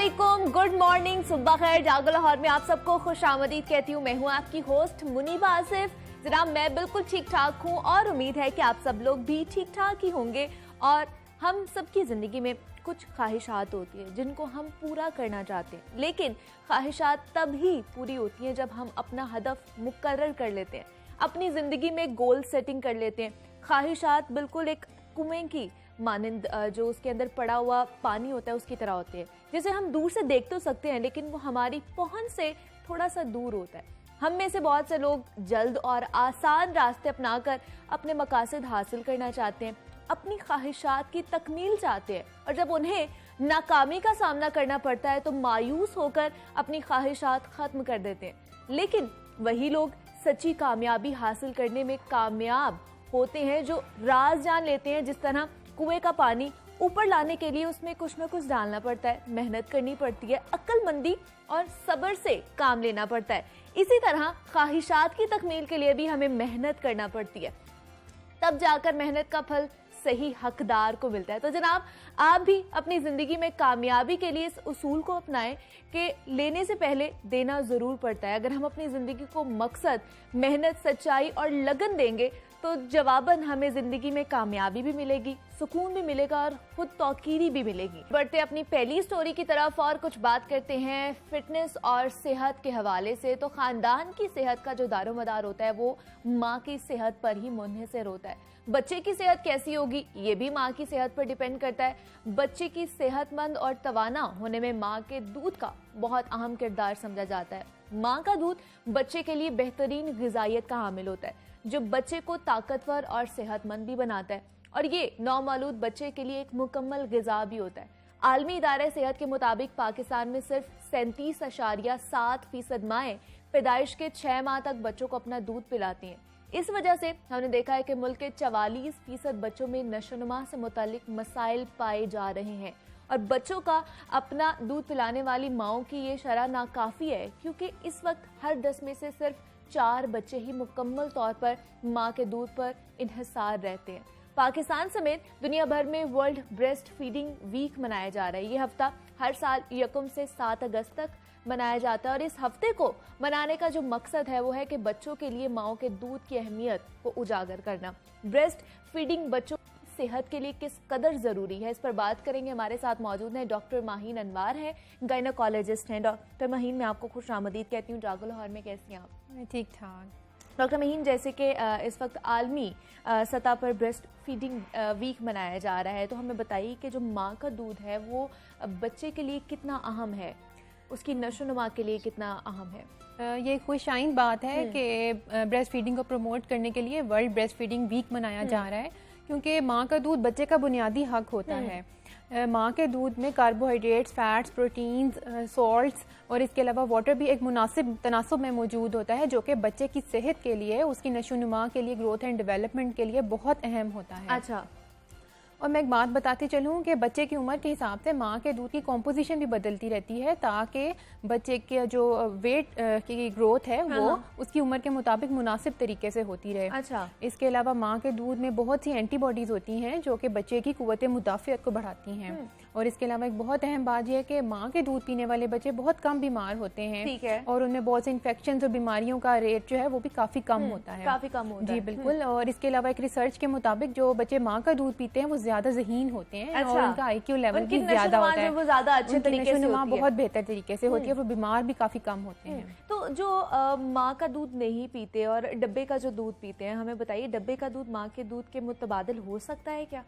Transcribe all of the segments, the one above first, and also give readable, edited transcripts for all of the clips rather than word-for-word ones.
अस्सलामुअलैकुम, good morning, सुबह खैर। जागो लाहौर में आप सबको खुशामदीद कहती हूँ। मैं हूँ आपकी होस्ट मुनीबा आसिफ। जनाब, मैं बिल्कुल ठीक ठाक हूँ और उम्मीद है कि आप सब लोग भी ठीक ठाक ही होंगे। और हम सबकी ज़िंदगी में कुछ ख्वाहिशात होती है जिनको हम पूरा करना चाहते हैं, लेकिन ख्वाहिशात तभी पूरी होती हैं जब हम अपना हदफ मुकर्रर कर लेते हैं, अपनी ज़िंदगी में गोल सेटिंग कर लेते हैं। ख्वाहिशात बिल्कुल एक कुएं की मानंद, जो उसके अंदर पड़ा हुआ पानी होता है उसकी तरह होते हैं, जिसे हम दूर से देख तो सकते हैं लेकिन वो हमारी पहुंच से थोड़ा सा दूर होता है। हम में से बहुत से लोग जल्द और आसान रास्ते अपनाकर अपने मकासद हासिल करना चाहते हैं, अपनी ख्वाहिशात की तकमील चाहते हैं, और जब उन्हें नाकामी का सामना करना पड़ता है तो मायूस होकर अपनी ख्वाहिशात खत्म कर देते हैं। लेकिन वही लोग सच्ची कामयाबी हासिल करने में कामयाब होते हैं जो राज जान लेते हैं। जिस तरह कुएं का पानी ऊपर लाने के लिए उसमें कुछ न कुछ डालना पड़ता है, मेहनत करनी पड़ती है, अक्लमंदी और सब्र से काम लेना पड़ता है। इसी तरह ख्वाहिशात की तकमील के लिए भी हमें मेहनत करना पड़ती है, तब जाकर मेहनत का फल सही हकदार को मिलता है। तो जनाब, आप भी अपनी जिंदगी में कामयाबी के लिए इस उसूल को अपनाएं कि लेने से पहले देना जरूर पड़ता है। अगर हम अपनी जिंदगी को मकसद, मेहनत, सच्चाई और लगन देंगे तो जवाबन हमें जिंदगी में कामयाबी भी मिलेगी, सुकून भी मिलेगा और खुद तौकीरी भी मिलेगी। बढ़ते अपनी पहली स्टोरी की तरफ और कुछ बात करते हैं फिटनेस और सेहत के हवाले से। तो खानदान की सेहत का जो दारोमदार होता है वो माँ की सेहत पर ही मुनहसर होता है। बच्चे की सेहत कैसी होगी ये भी माँ की सेहत पर डिपेंड करता है। बच्चे की सेहतमंद और तवाना होने में माँ के दूध का बहुत अहम किरदार समझा जाता है। माँ का दूध बच्चे के लिए बेहतरीन ग़िज़ाइयत का हामिल होता है जो बच्चे को ताकतवर और सेहतमंद भी बनाता है, और ये नौमौलूद बच्चे के लिए एक मुकम्मल ग़िज़ा भी होता है। आलमी इदारे सेहत के मुताबिक पाकिस्तान में सिर्फ 37.7% माएँ पैदाइश के 6 माह तक बच्चों को अपना दूध पिलाती हैं। इस वजह से हमने देखा है कि मुल्क के 44% बच्चों में नशोनुमा से मुतालिक मसाइल पाए जा रहे हैं, और बच्चों का अपना दूध पिलाने वाली माओं की ये शरह नाकाफी है, क्योंकि इस वक्त हर 10 में से सिर्फ 4 बच्चे ही मुकम्मल तौर पर माँ के दूध पर इन्हिसार रहते हैं। पाकिस्तान समेत दुनिया भर में वर्ल्ड ब्रेस्ट फीडिंग वीक मनाया जा रहा है। ये हफ्ता हर साल 1 से 7 अगस्त तक मनाया जाता है, और इस हफ्ते को मनाने का जो मकसद है वो है कि बच्चों के लिए माओं के दूध की अहमियत को उजागर करना। ब्रेस्ट फीडिंग बच्चों सेहत के लिए किस कदर जरूरी है, इस पर बात करेंगे। हमारे साथ मौजूद हैं डॉक्टर माहीन अनवार हैं, गायनोकोलॉजिस्ट हैं। डॉक्टर माहीन, मैं आपको खुशामदीद कहती हूँ। जागो लाहौर में कैसी हैं आप? मैं ठीक ठाक। डॉक्टर माहीन, जैसे कि इस वक्त आलमी सतह पर ब्रेस्ट फीडिंग वीक मनाया जा रहा है, तो हमें बताइए कि जो माँ का दूध है वो बच्चे के लिए कितना अहम है, उसकी नशोनुमा के लिए कितना अहम है? ये खुशाइन बात है कि ब्रेस्ट फीडिंग को प्रमोट करने के लिए वर्ल्ड ब्रेस्ट फीडिंग वीक मनाया जा रहा है, क्योंकि माँ का दूध बच्चे का बुनियादी हक होता है। माँ के दूध में कार्बोहाइड्रेट्स, फैट्स, प्रोटीन्स, सॉल्ट्स और इसके अलावा वाटर भी एक मुनासिब तनासुब में मौजूद होता है, जो कि बच्चे की सेहत के लिए, उसकी नशोनुमा के लिए, ग्रोथ एंड डेवलपमेंट के लिए बहुत अहम होता है। अच्छा। और मैं एक बात बताती चलूँ कि बच्चे की उम्र के हिसाब से माँ के दूध की कॉम्पोजिशन भी बदलती रहती है, ताकि बच्चे के जो वेट की ग्रोथ है वो उसकी उम्र के मुताबिक मुनासिब तरीके से होती रहे। अच्छा। इसके अलावा माँ के दूध में बहुत सी एंटीबॉडीज होती हैं जो कि बच्चे की कुव्वत मुदाफ़ियत को बढ़ाती हैं। और इसके अलावा एक बहुत अहम बात यह है कि माँ के दूध पीने वाले बच्चे बहुत कम बीमार होते हैं। ठीक है। और उनमें बहुत से इन्फेक्शन और बीमारियों का रेट जो है वो भी काफ़ी कम होता है। काफ़ी कम होता है। जी बिल्कुल। और इसके अलावा एक रिसर्च के मुताबिक जो बच्चे माँ का दूध पीते हैं वो ज्यादा ज़हीन होते हैं। अच्छा। और उनका IQ लेवल भी ज्यादा होता है, वो ज्यादा अच्छे तरीके से होती है, बहुत बेहतर तरीके से होती है, वो बीमार भी काफी कम होते हैं। तो जो माँ का दूध नहीं पीते और डब्बे का जो दूध पीते हैं, हमें बताइए डब्बे का दूध माँ के दूध के मुतबादिल हो सकता है क्या?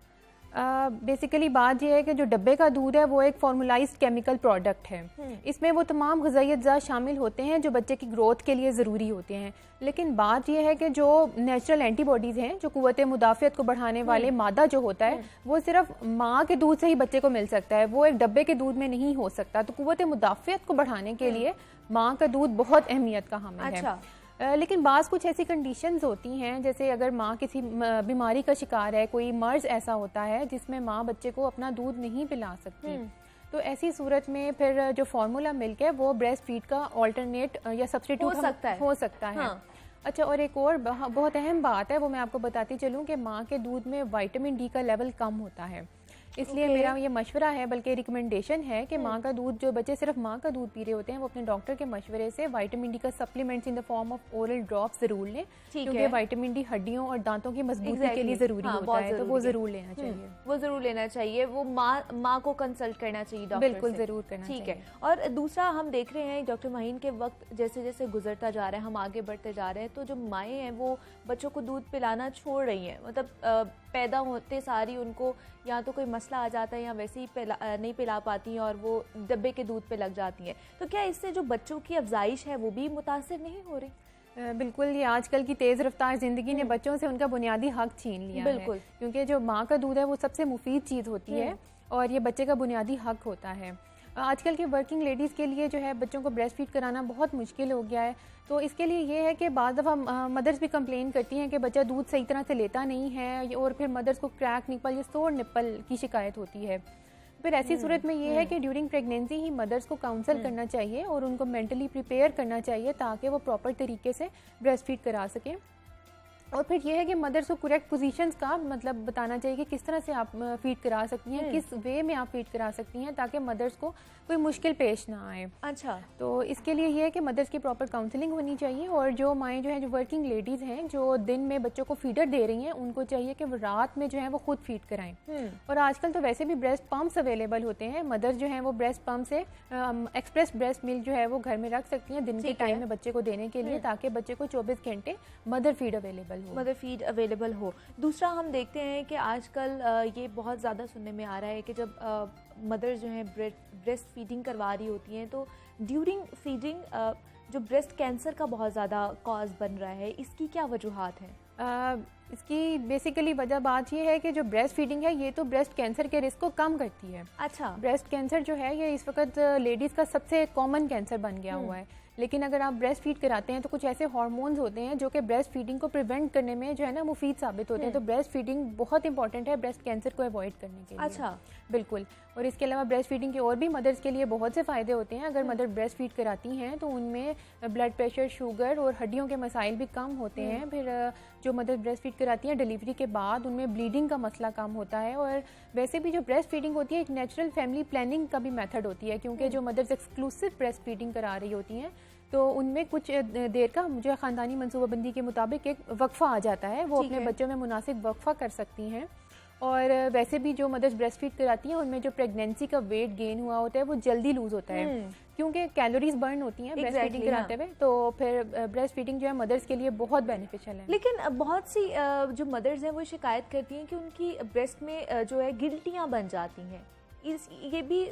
बेसिकली बात यह है कि जो डब्बे का दूध है वो एक फॉर्मुलाइज्ड केमिकल प्रोडक्ट है। इसमें वो तमाम ग़िज़ाई अज्जा शामिल होते हैं जो बच्चे की ग्रोथ के लिए ज़रूरी होते हैं। लेकिन बात यह है कि जो नेचुरल एंटीबॉडीज़ हैं, जो कुव्वत मुदाफ़ियत को बढ़ाने वाले मादा जो होता है वो सिर्फ माँ के दूध से ही बच्चे को मिल सकता है, वो एक डब्बे के दूध में नहीं हो सकता। तो कुव्वत मुदाफ़ियत को बढ़ाने के लिए माँ का दूध बहुत अहमियत का हामिल है। लेकिन बाज़ कुछ ऐसी कंडीशंस होती हैं, जैसे अगर माँ किसी बीमारी का शिकार है, कोई मर्ज ऐसा होता है जिसमें माँ बच्चे को अपना दूध नहीं पिला सकती, तो ऐसी सूरत में फिर जो फार्मूला मिल्क है वो ब्रेस्ट फीड का ऑल्टरनेट या सब्स्टिट्यूट हो सकता है। हाँ। अच्छा, और एक और बहुत अहम बात है वो मैं आपको बताती चलूँ कि माँ के दूध में विटामिन डी का लेवल कम होता है। इसलिए मेरा ये मशवरा है, बल्कि रिकमेंडेशन है कि माँ का दूध, जो बच्चे सिर्फ माँ का दूध पी रहे होते हैं, वो अपने डॉक्टर के मशवरे से विटामिन डी का supplements in the form of oral drop जरूर लें, क्योंकि विटामिन डी हड्डियों और दांतों की मजबूती के लिए जरूरी होता है, तो वो जरूर लेना चाहिए। वो जरूर लेना चाहिए, वो माँ को कंसल्ट करना चाहिए डॉक्टर से। बिल्कुल जरूर करना चाहिए। ठीक है। और दूसरा हम देख रहे हैं डॉक्टर माहीन के वक्त जैसे जैसे गुजरता जा रहा है, हम आगे बढ़ते जा रहे हैं, तो जो माएँ हैं वो बच्चों को दूध पिलाना छोड़ रही हैं। मतलब पैदा होते सारी उनको या तो कोई मसला आ जाता है या वैसे ही नहीं पिला पाती हैं और वो डब्बे के दूध पे लग जाती हैं। तो क्या इससे जो बच्चों की अफजाइश है वो भी मुतासिर नहीं हो रही? बिल्कुल, ये आजकल की तेज़ रफ्तार ज़िंदगी ने बच्चों से उनका बुनियादी हक छीन लिया है, क्योंकि जो माँ का दूध है वो सबसे मुफीद चीज़ होती है और ये बच्चे का बुनियादी हक होता है। आजकल की वर्किंग लेडीज़ के लिए जो है बच्चों को ब्रेस्ट फीड कराना बहुत मुश्किल हो गया है। तो इसके लिए ये है कि बाद दफ़ा मदर्स भी कंप्लेन करती हैं कि बच्चा दूध सही तरह से लेता नहीं है, और फिर मदर्स को क्रैक निपल या सोर निपल की शिकायत होती है। फिर ऐसी सूरत में ये है कि ड्यूरिंग प्रेगनेंसी ही मदर्स को काउंसल करना चाहिए और उनको मेंटली प्रिपेयर करना चाहिए ताकि वो प्रॉपर तरीके से ब्रेस्ट फीड करा सकें। और फिर ये है कि मदर्स को करेक्ट पोजीशंस का मतलब बताना चाहिए कि किस तरह से आप फीड करा सकती हैं, किस वे में आप फीड करा सकती हैं, ताकि मदर्स को कोई मुश्किल पेश ना आए। अच्छा, तो इसके लिए ये है कि मदर्स की प्रॉपर काउंसलिंग होनी चाहिए, और जो माएँ जो हैं, जो वर्किंग लेडीज़ हैं, जो दिन में बच्चों को फीडर दे रही हैं, उनको चाहिए कि वो रात में जो है वो खुद फीड कराएं। और आजकल तो वैसे भी ब्रेस्ट पम्प्स अवेलेबल होते हैं, मदर्स जो हैं वो ब्रेस्ट पम्प से एक्सप्रेस ब्रेस्ट मिल्क जो है वो घर में रख सकती हैं दिन के टाइम में बच्चे को देने के लिए, ताकि बच्चे को 24 घंटे मदर फीड अवेलेबल हो। दूसरा हम देखते हैं कि आजकल ये बहुत ज़्यादा सुनने में आ रहा है कि जब मदर जो हैं ब्रेस्ट फीडिंग करवा रही होती हैं, तो ड्यूरिंग फीडिंग जो ब्रेस्ट कैंसर का बहुत ज़्यादा कॉज बन रहा है, इसकी क्या वजूहात हैं? इसकी बेसिकली वजह बात ये है कि जो ब्रेस्ट फीडिंग है ये तो ब्रेस्ट कैंसर के रिस्क को कम करती है। अच्छा, ब्रेस्ट कैंसर जो है ये इस वक्त लेडीज़ का सबसे कॉमन कैंसर बन गया हुआ है, लेकिन अगर आप ब्रेस्ट फीड कराते हैं तो कुछ ऐसे हार्मोन्स होते हैं जो कि ब्रेस्ट फीडिंग को प्रिवेंट करने में जो है ना मुफीद साबित होते हैं। तो ब्रेस्ट फीडिंग बहुत इंपॉर्टेंट है ब्रेस्ट कैंसर को अवॉइड करने के लिए। अच्छा, बिल्कुल। और इसके अलावा ब्रेस्ट फीडिंग के और भी मदर्स के लिए बहुत से फ़ायदे होते हैं। अगर मदर ब्रेस्ट फीड कराती हैं तो उनमें ब्लड प्रेशर, शुगर और हड्डियों के मसाइल भी कम होते हैं। फिर जो मदर ब्रेस्ट फीड कराती हैं डिलीवरी के बाद उनमें ब्लीडिंग का मसला कम होता है। और वैसे भी जो ब्रेस्ट फीडिंग होती है एक नेचुरल फैमिली प्लानिंग का भी मेथड होती है, क्योंकि जो मदर्स एक्सक्लूसिव ब्रेस्ट फीडिंग करा रही होती हैं तो उनमें कुछ देर का जो ख़ानदानी मनसूबाबंदी के मुताबिक एक वक्फा आ जाता है, वो अपने बच्चों में मुनासिब वक्फा कर सकती हैं। और वैसे भी जो मदर्स ब्रेस्ट फीड कराती हैं उनमें जो प्रेगनेंसी का वेट गेन हुआ होता है वो जल्दी लूज होता है, क्योंकि कैलोरीज बर्न होती हैं ब्रेस्ट फीडिंग कराते हुए। तो फिर ब्रेस्ट फीडिंग जो है मदर्स के लिए बहुत बेनिफिशियल है। लेकिन बहुत सी जो मदर्स हैं वो शिकायत करती हैं कि उनकी ब्रेस्ट में जो है गिल्टियाँ बन जाती हैं, ये भी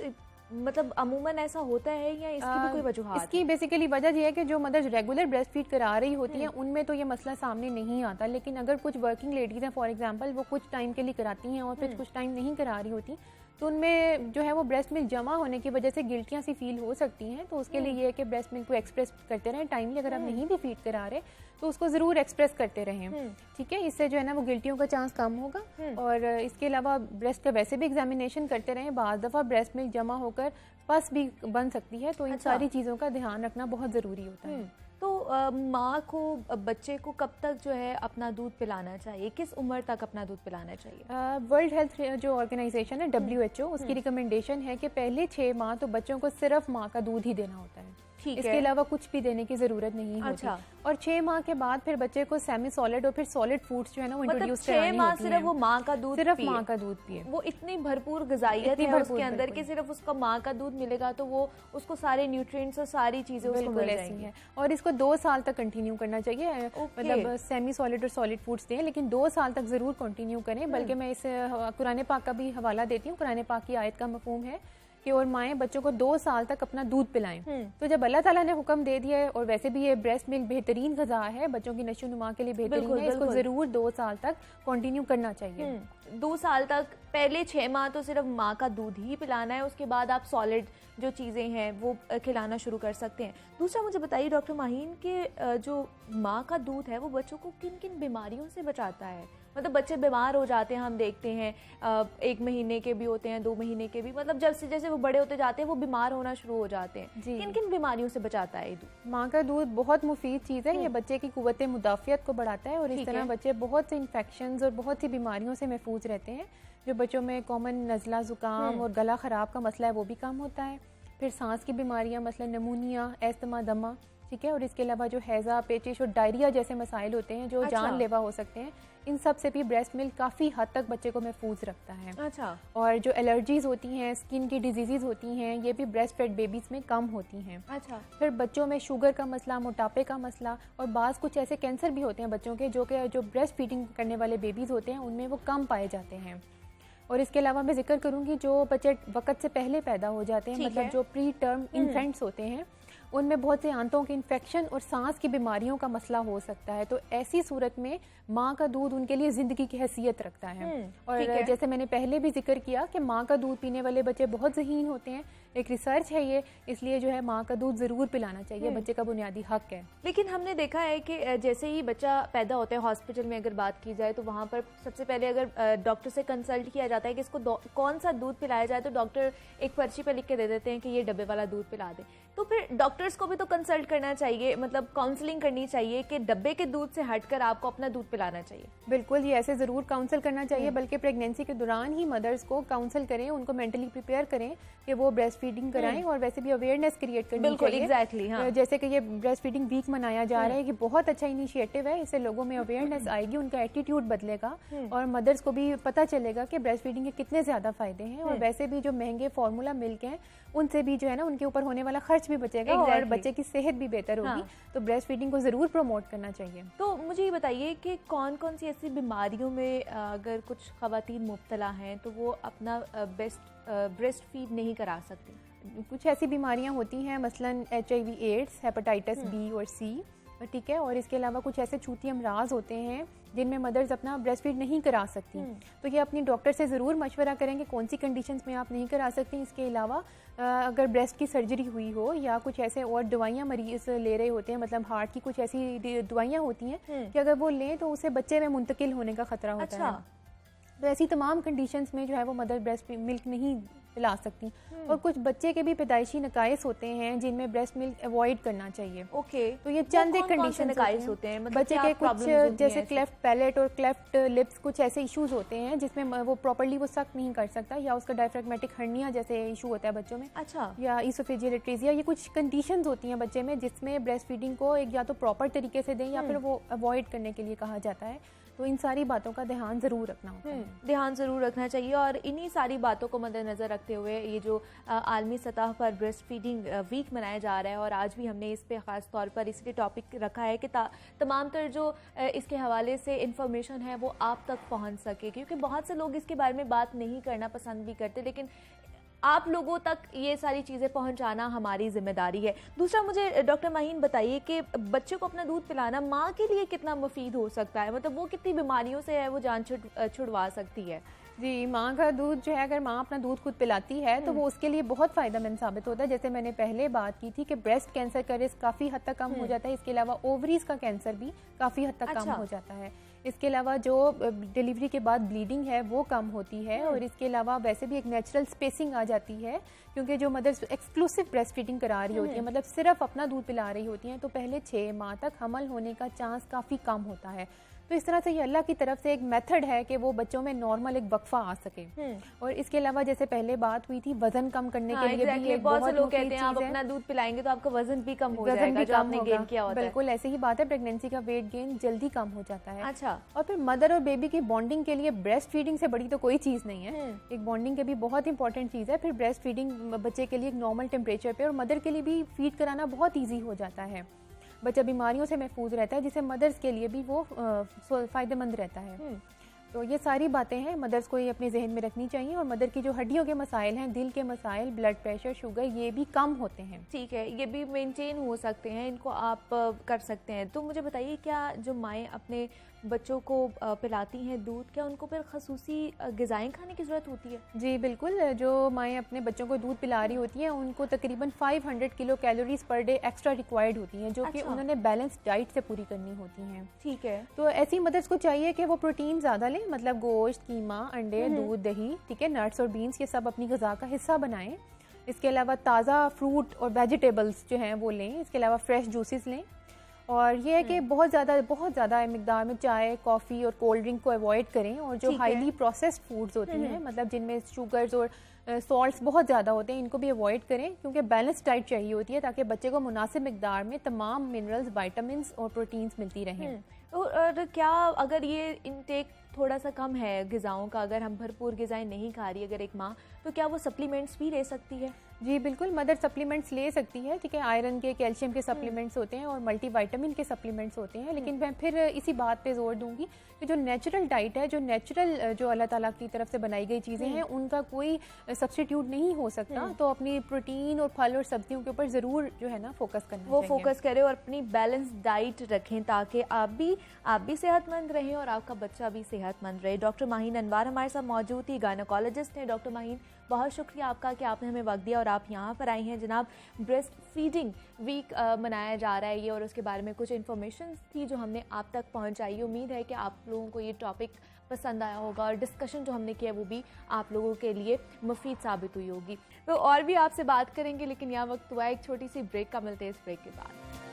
मतलब अमूमन ऐसा होता है या इसकी भी कोई वजूहात? इसकी बेसिकली वजह यह है कि जो मदर्स रेगुलर ब्रेस्ट फीड करा रही होती हैं उनमें तो ये मसला सामने नहीं आता, लेकिन अगर कुछ वर्किंग लेडीज़ हैं फॉर एग्जांपल, वो कुछ टाइम के लिए कराती हैं और फिर कुछ टाइम नहीं करा रही होती, तो उनमें जो है वो ब्रेस्ट मिल्क जमा होने की वजह से गिल्टियाँ सी फील हो सकती हैं। तो उसके लिए ये है कि ब्रेस्ट मिल्क को एक्सप्रेस करते रहें टाइमली। अगर आप नहीं भी फीड करा रहे तो उसको ज़रूर एक्सप्रेस करते रहें, ठीक है। इससे जो है ना वो गिल्टियों का चांस कम होगा। और इसके अलावा ब्रेस्ट का वैसे भी एग्जामिनेशन करते रहें, बाज़ दफ़ा ब्रेस्ट मिल्क जमा होकर पस भी बन सकती है, तो इन सारी चीज़ों का ध्यान रखना बहुत ज़रूरी होता है। तो माँ को बच्चे को कब तक जो है अपना दूध पिलाना चाहिए, किस उम्र तक अपना दूध पिलाना चाहिए? वर्ल्ड हेल्थ जो ऑर्गेनाइजेशन है WHO, उसकी रिकमेंडेशन है कि पहले 6 माह तो बच्चों को सिर्फ माँ का दूध ही देना होता है, इसके अलावा कुछ भी देने की जरूरत नहीं होती। और 6 माह के बाद फिर बच्चे को सेमी सॉलिड और फिर सॉलिड फूड्स जो है ना वो इंट्रोड्यूस करानी होती है। 6 माह सिर्फ वो माँ का दूध, सिर्फ माँ का दूध पिए। वो इतनी भरपूर ग़िज़ाइयत है उसके अंदर कि सिर्फ उसका माँ का दूध मिलेगा तो वो उसको सारे न्यूट्रिएंट्स और सारी चीजें उसको मिल जाएंगी। और इसको 2 साल तक कंटिन्यू करना चाहिए। मतलब सेमी सॉलिड और सॉलिड फूड्स दें, लेकिन 2 साल तक जरूर कंटिन्यू करें। बल्कि मैं इस कुरान पाक का भी हवाला देती हूँ। कुरान पाक की आयत का मफहूम है कि और माएँ बच्चों को 2 साल तक अपना दूध पिलाएं। तो जब अल्लाह ताला ने हुक्म दे दिया है, और वैसे भी ये ब्रेस्ट मिल्क बेहतरीन ग़िज़ा है, बच्चों की नशो-नुमा के लिए बेहतरीन है, इसको ज़रूर 2 साल तक कंटिन्यू करना चाहिए। 2 साल तक, पहले 6 माह तो सिर्फ माँ का दूध ही पिलाना है, उसके बाद आप सॉलिड जो चीज़ें हैं वो खिलाना शुरू कर सकते हैं। दूसरा मुझे बताइए डॉक्टर माहीन के जो माँ का दूध है वो बच्चों को किन किन बीमारियों से बचाता है? मतलब बच्चे बीमार हो जाते हैं, हम देखते हैं 1 महीने के भी होते हैं, 2 महीने के भी, मतलब जैसे जैसे वो बड़े होते जाते हैं वो बीमार होना शुरू हो जाते हैं। किन किन बीमारियों से बचाता है दूध? माँ का दूध बहुत मुफीद चीज़ है, ये बच्चे की कुव्वत मुदाफ़ियत को बढ़ाता है और इस तरह बच्चे बहुत से इन्फेक्शंस और बहुत सी बीमारियों से महफूज महफूज रहते हैं। जो बच्चों में कॉमन नज़ला, ज़ुकाम और गला ख़राब का मसला है वो भी कम होता है। फिर सांस की बीमारियां मसलन नमूनिया, एस्थमा, दमा, ठीक है, और इसके अलावा जो हैज़ा, पेचिश और डायरिया जैसे मसाइल होते हैं जो जानलेवा हो सकते हैं, इन सब से भी ब्रेस्ट मिल्क काफ़ी हद तक बच्चे को महफूज रखता है। अच्छा। और जो एलर्जीज़ होती हैं, स्किन की डिजीज़ होती हैं, ये भी ब्रेस्ट फेड बेबीज़ में कम होती हैं। अच्छा। फिर बच्चों में शुगर का मसला, मोटापे का मसला और बाज़ कुछ ऐसे कैंसर भी होते हैं बच्चों के जो ब्रेस्ट फीडिंग करने वाले बेबीज़ होते हैं उनमें वो कम पाए जाते हैं। और इसके अलावा मैं जिक्र करूंगी जो बच्चे वक्त से पहले पैदा हो जाते हैं, मतलब जो प्री टर्म इन्फेंट्स होते हैं, उनमें बहुत से आंतों के इन्फेक्शन और सांस की बीमारियों का मसला हो सकता है। तो ऐसी सूरत में माँ का दूध उनके लिए ज़िंदगी की हैसियत रखता है। और जैसे मैंने पहले भी जिक्र किया कि माँ का दूध पीने वाले बच्चे बहुत ज़हीन होते हैं, एक रिसर्च है ये, इसलिए जो है माँ का दूध ज़रूर पिलाना चाहिए, बच्चे का बुनियादी हक है। लेकिन हमने देखा है कि जैसे ही बच्चा पैदा होता है, हॉस्पिटल में अगर बात की जाए तो वहाँ पर सबसे पहले अगर डॉक्टर से कंसल्ट किया जाता है कि इसको कौन सा दूध पिलाया जाए, तो डॉक्टर एक पर्ची पर लिख के दे देते हैं कि ये डब्बे वाला दूध पिला दे। तो फिर डॉक्टर्स को भी तो कंसल्ट करना चाहिए, मतलब काउंसलिंग करनी चाहिए कि डब्बे के दूध से हटकर आपको अपना दूध पिलाना चाहिए। बिल्कुल, ये ऐसे ज़रूर काउंसल करना चाहिए, बल्कि प्रेगनेंसी के दौरान ही मदर्स को काउंसल करें, उनको मेंटली प्रिपेयर करें कि वो ब्रेस्ट फीडिंग कराएं, और वैसे भी अवेयरनेस क्रिएट करनी चाहिए। एग्जैक्टली, हाँ। जैसे कि ये ब्रेस्ट फीडिंग वीक मनाया जा रहा है, कि बहुत अच्छा इनिशिएटिव है, इससे लोगों में अवेयरनेस आएगी, उनका एटीट्यूड बदलेगा और मदर्स को भी पता चलेगा कि ब्रेस्ट फीडिंग के कितने ज़्यादा फ़ायदे हैं। और वैसे भी जो महंगे फार्मूला मिल्क हैं उनसे भी जो है ना उनके ऊपर होने वाला खर्च भी बचेगा और बच्चे की सेहत भी बेहतर होगी। हाँ। तो ब्रेस्ट फीडिंग को ज़रूर प्रमोट करना चाहिए। तो मुझे ये बताइए कि कौन कौन सी ऐसी बीमारियों में अगर कुछ ख़वातीन मुब्तला हैं तो वो अपना ब्रेस्ट फीड नहीं करा सकती? कुछ ऐसी बीमारियां होती हैं, मसलन HIV, एड्स, हेपेटाइटिस B और C, ठीक है, और इसके अलावा कुछ ऐसे छूती अमराज होते हैं जिनमें मदर्स अपना ब्रेस्ट फीड नहीं करा सकती। तो ये अपनी डॉक्टर से ज़रूर मशवरा करेंगे कौन सी कंडीशंस में आप नहीं करा सकती। इसके अलावा अगर ब्रेस्ट की सर्जरी हुई हो या कुछ ऐसे और दवाइयाँ मरीज ले रहे होते हैं, मतलब हार्ट की कुछ ऐसी दवाइयाँ होती हैं कि अगर वो लें तो उसे बच्चे में मुंतकिल होने का खतरा होता है। तो ऐसी तमाम कंडीशंस में जो है वो मदर ब्रेस्ट मिल्क नहीं पिला सकती। और कुछ बच्चे के भी पैदाइशी नकाइस होते हैं जिनमें ब्रेस्ट मिल्क अवॉइड करना चाहिए। ओके, तो ये चंद एक कंडीशन होते हैं। मतलब बच्चे के कुछ जैसे क्लेफ्ट पैलेट और क्लेफ्ट लिप्स, कुछ ऐसे इश्यूज होते हैं जिसमें वो प्रॉपर्ली वो सक नहीं कर सकता, या उसका डायफ्रेगमेटिक हर्निया जैसे इशू होता है बच्चों में। अच्छा। या इसोफेजियल एट्रेसिया, ये कुछ कंडीशंस होती हैं बच्चे में जिसमें ब्रेस्ट फीडिंग को एक या तो प्रॉपर तरीके से दें या फिर वो अवॉइड करने के लिए कहा जाता है। तो इन सारी बातों का ध्यान ज़रूर रखना होता है। ध्यान ज़रूर रखना चाहिए। और इन्हीं सारी बातों को मद्देनज़र रखते हुए ये जो आलमी सतह पर ब्रेस्ट फीडिंग वीक मनाया जा रहा है, और आज भी हमने इस पे ख़ास तौर पर इसलिए टॉपिक रखा है कि तमाम तर जो इसके हवाले से इंफॉर्मेशन है वो आप तक पहुंच सके, क्योंकि बहुत से लोग इसके बारे में बात नहीं करना पसंद भी करते, लेकिन आप लोगों तक ये सारी चीज़ें पहुंचाना हमारी जिम्मेदारी है। दूसरा, मुझे डॉक्टर माहीन बताइए कि बच्चे को अपना दूध पिलाना माँ के लिए कितना मुफीद हो सकता है, मतलब वो कितनी बीमारियों से है वो जान छुड़वा सकती है? जी, माँ का दूध जो है, अगर माँ अपना दूध खुद पिलाती है तो वो उसके लिए बहुत फ़ायदेमंद साबित होता है। जैसे मैंने पहले बात की थी कि ब्रेस्ट कैंसर का रिस्क काफ़ी हद तक कम हो जाता है। इसके अलावा ओवरीज का कैंसर भी काफ़ी हद तक कम हो जाता है। इसके अलावा जो डिलीवरी के बाद ब्लीडिंग है वो कम होती है। और इसके अलावा वैसे भी एक नेचुरल स्पेसिंग आ जाती है, क्योंकि जो मदर्स एक्सक्लूसिव ब्रेस्ट फीडिंग करा रही होती है, मतलब सिर्फ अपना दूध पिला रही होती हैं, तो पहले 6 माह तक हमल होने का चांस काफ़ी कम होता है। तो इस तरह से ये अल्लाह की तरफ से एक मेथड है कि वो बच्चों में नॉर्मल एक वक्फा आ सके। और इसके अलावा जैसे पहले बात हुई थी, वजन कम करने के लिए भी एक बहुत से लोग कहते हैं आप अपना दूध पिलाएंगे तो आपका वजन भी कम हो जाएगा, जो आपने गेन किया होता है। बिल्कुल ऐसे ही बात है, प्रेगनेंसी का वेट गेन जल्दी कम हो जाता है। अच्छा। और फिर मदर और बेबी की बॉन्डिंग के लिए ब्रेस्ट फीडिंग से बड़ी तो कोई चीज़ नहीं है। एक बॉन्डिंग के भी बहुत इंपॉर्टेंट चीज़ है। फिर ब्रेस्ट फीडिंग बच्चे के लिए एक नॉर्मल टेम्परेचर पे, और मदर के लिए भी फीड कराना बहुत ईजी हो जाता है। बच्चा बीमारियों से महफूज रहता है, जिससे मदर्स के लिए भी वो फ़ायदेमंद रहता है। तो ये सारी बातें हैं मदर्स को ये अपने जहन में रखनी चाहिए। और मदर की जो हड्डियों के मसाइल हैं, दिल के मसाइल, ब्लड प्रेशर, शुगर, ये भी कम होते हैं। ठीक है, ये भी मेंटेन हो सकते हैं, इनको आप कर सकते हैं। तो मुझे बताइए, क्या जो माएँ अपने बच्चों को पिलाती हैं दूध, क्या उनको फिर खसूसी ग़िज़ाएँ खाने की ज़रूरत होती है? जी बिल्कुल, जो माएँ अपने बच्चों को दूध पिला रही होती हैं उनको तकरीबन 500 kilo calories per day extra required होती हैं, जो कि उन्होंने बैलेंस डाइट से पूरी करनी होती हैं। ठीक है। तो ऐसी मदर्स को चाहिए कि वो प्रोटीन ज़्यादा लें, मतलब गोश्त, कीमा, अंडे, दूध, दही, ठीक है, नट्स और बीन्स, ये सब अपनी ग़िज़ा का हिस्सा बनाएं। इसके अलावा ताज़ा फ्रूट और वेजिटेबल्स जो हैं वो लें। इसके अलावा फ्रेश जूसेस लें। और ये है कि बहुत ज़्यादा मिकदार में चाय, कॉफ़ी और कोल्ड ड्रिंक को अवॉइड करें। और जो हाईली प्रोसेस्ड फूड्स होती हैं, मतलब जिनमें शुगर्स और सॉल्ट्स बहुत ज़्यादा होते हैं, इनको भी अवॉइड करें, क्योंकि बैलेंस डाइट चाहिए होती है ताकि बच्चे को मुनासिब मिकदार में तमाम मिनरल्स, विटामिन्स और प्रोटीन्स मिलती रहें। और क्या अगर ये इनटेक थोड़ा सा कम है ग़िज़ाओं का, अगर हम भरपूर ग़िज़ाएं नहीं खा रही अगर एक माँ, तो क्या वो सप्लीमेंट्स भी ले सकती है? जी बिल्कुल, मदर सप्लीमेंट्स ले सकती है, ठीक है। आयरन के, कैल्शियम के सप्लीमेंट्स होते हैं और मल्टीविटामिन के सप्लीमेंट्स होते हैं। लेकिन मैं फिर इसी बात पे जोर दूंगी कि जो नेचुरल डाइट है, जो अल्लाह ताला की तरफ से बनाई गई चीज़ें हैं, उनका कोई सब्स्टिट्यूट नहीं हो सकता। तो अपनी प्रोटीन और फल और सब्जियों के ऊपर ज़रूर जो है ना फोकस करना चाहिए। वो फोकस करें और अपनी बैलेंस डाइट रखें ताकि आप भी सेहतमंद रहें और आपका बच्चा भी सेहतमंद रहे। डॉक्टर माहीन अनवर हमारे साथ मौजूद थी, गायनोकोलॉजिस्ट हैं। डॉक्टर माहीन, बहुत शुक्रिया आपका कि आपने हमें वक्त दिया और आप यहाँ पर आई हैं। जनाब, ब्रेस्ट फीडिंग वीक मनाया जा रहा है ये, और उसके बारे में कुछ इन्फॉर्मेशन थी जो हमने आप तक पहुँचाई। उम्मीद है कि आप लोगों को ये टॉपिक पसंद आया होगा और डिस्कशन जो हमने किया वो भी आप लोगों के लिए मुफीद साबित हुई होगी। तो और भी आपसे बात करेंगे, लेकिन यहाँ वक्त हुआ एक छोटी सी ब्रेक का। मिलते हैं इस ब्रेक के बाद।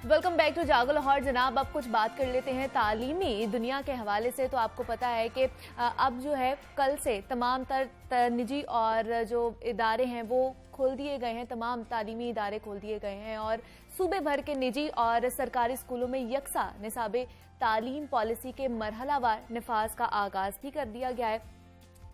वेलकम बैक टू जागो लाहौर। जनाब, अब कुछ बात कर लेते हैं तालीमी दुनिया के हवाले से। तो आपको पता है कि अब जो है कल से तमाम तर निजी और जो इदारे हैं वो खोल दिए गए हैं, तमाम तालीमी इदारे खोल दिए गए हैं और सूबे भर के निजी और सरकारी स्कूलों में यकसा निसाबे तालीम पॉलिसी के मरहलावार नफाज का आगाज भी कर दिया गया है।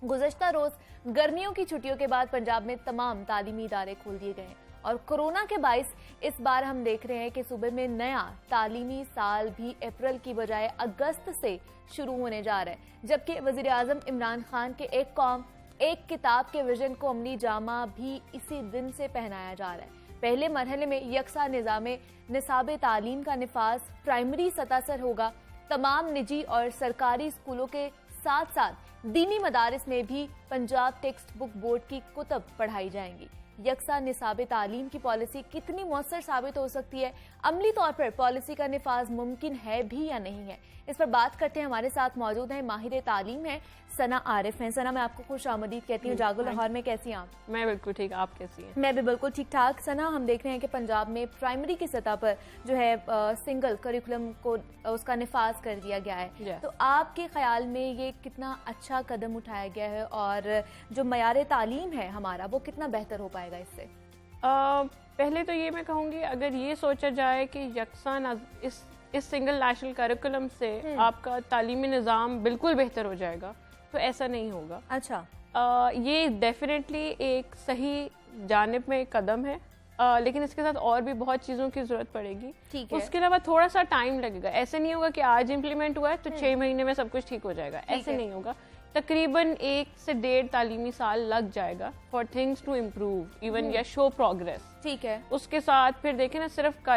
गुज़श्ता रोज़ गर्मियों की छुट्टियों के बाद पंजाब में तमाम तालीमी इदारे खोल दिए गए हैं और कोरोना के बाइस इस बार हम देख रहे हैं कि सूबे में नया तालीमी साल भी अप्रैल की बजाय अगस्त से शुरू होने जा रहा है। जबकि वज़ीर आज़म इमरान खान के एक कौम एक किताब के विजन को अमली जामा भी इसी दिन से पहनाया जा रहा है। पहले मरहले में यकसा निसाबे तालीम का निफाज प्राइमरी सतह पर होगा। तमाम निजी और सरकारी स्कूलों के साथ साथ दीनी मदारिस में भी पंजाब टेक्स्ट बुक बोर्ड की कुतब पढ़ाई जाएंगी। यकसा निसाबे तालीम की पॉलिसी कितनी मौसर साबित हो सकती है, अमली तौर पर पॉलिसी का निफाज मुमकिन है भी या नहीं है, इस पर बात करते हैं। हमारे साथ मौजूद हैं माहिर तालीम है सना आरिफ हैं। सना, मैं आपको खुश आमदीद कहती हूँ जागो लाहौर में। कैसी हैं आप? मैं बिल्कुल ठीक, आप कैसी हैं? मैं भी बिल्कुल ठीक ठाक। सना, हम देख रहे हैं कि पंजाब में प्राइमरी की सतह पर जो है सिंगल करिकुलम को उसका निफाज कर दिया गया है। तो आपके ख्याल में ये कितना अच्छा कदम उठाया गया है और जो मयार तालीम है हमारा वो कितना बेहतर हो पाएगा इससे? पहले तो ये मैं कहूँगी, अगर ये सोचा जाए कि यकसा इस सिंगल नेशनल करिकुलम से आपका तालीमी निज़ाम बिल्कुल बेहतर हो जाएगा, तो ऐसा नहीं होगा। अच्छा, ये डेफिनेटली एक सही जानिब में कदम है, लेकिन इसके साथ और भी बहुत चीज़ों की ज़रूरत पड़ेगी। ठीक है। उसके अलावा थोड़ा सा टाइम लगेगा। ऐसे नहीं होगा कि आज इम्प्लीमेंट हुआ है तो 6 महीने में सब कुछ ठीक हो जाएगा, ऐसे नहीं होगा। तकरीबन 1 से 1.5 तालीमी साल लग जाएगा for things to improve even या शो प्रोग्रेस। ठीक है। उसके साथ फिर देखें ना, सिर्फ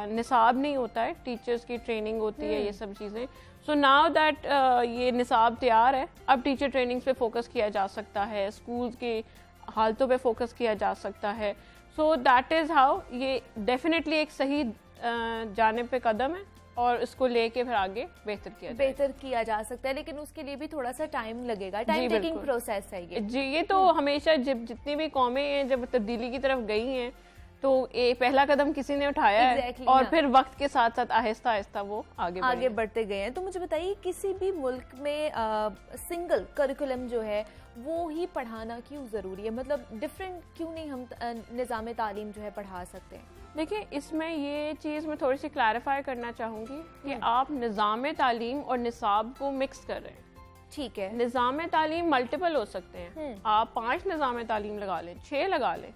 निसाब नहीं होता है, टीचर्स की ट्रेनिंग होती है, ये सब चीज़ें। सो नाउ दैट ये निसाब तैयार है, अब टीचर ट्रेनिंग पे फोकस किया जा सकता है, स्कूल्स की हालतों पे फोकस किया जा सकता है। सो दैट इज़ हाउ ये डेफिनेटली एक सही जानिब पे कदम है और इसको लेके फिर आगे बेहतर किया जा सकता है, लेकिन उसके लिए भी थोड़ा सा टाइम लगेगा। टाइम टेकिंग प्रोसेस है ये। जी, ये तो हमेशा जितनी भी कौमें हैं जब तब्दीली की तरफ गई हैं तो पहला कदम किसी ने उठाया है और फिर वक्त के साथ साथ आहिस्ता आहिस्ता वो आगे बढ़ते गए हैं। तो मुझे बताइए, किसी भी मुल्क में सिंगल करिकुलम जो है वो ही पढ़ाना क्यों ज़रूरी है? मतलब डिफरेंट क्यों नहीं हम निज़ाम तालीम जो है पढ़ा सकते हैं? देखिए, इसमें ये चीज़ मैं थोड़ी सी क्लैरिफाई करना चाहूँगी कि आप निज़ाम तालीम और निसाब को मिक्स कर रहे हैं। ठीक है। निज़ाम तालीम मल्टीपल हो सकते हैं, आप 5 निज़ाम तालीम लगा लें, 6 लगा लें।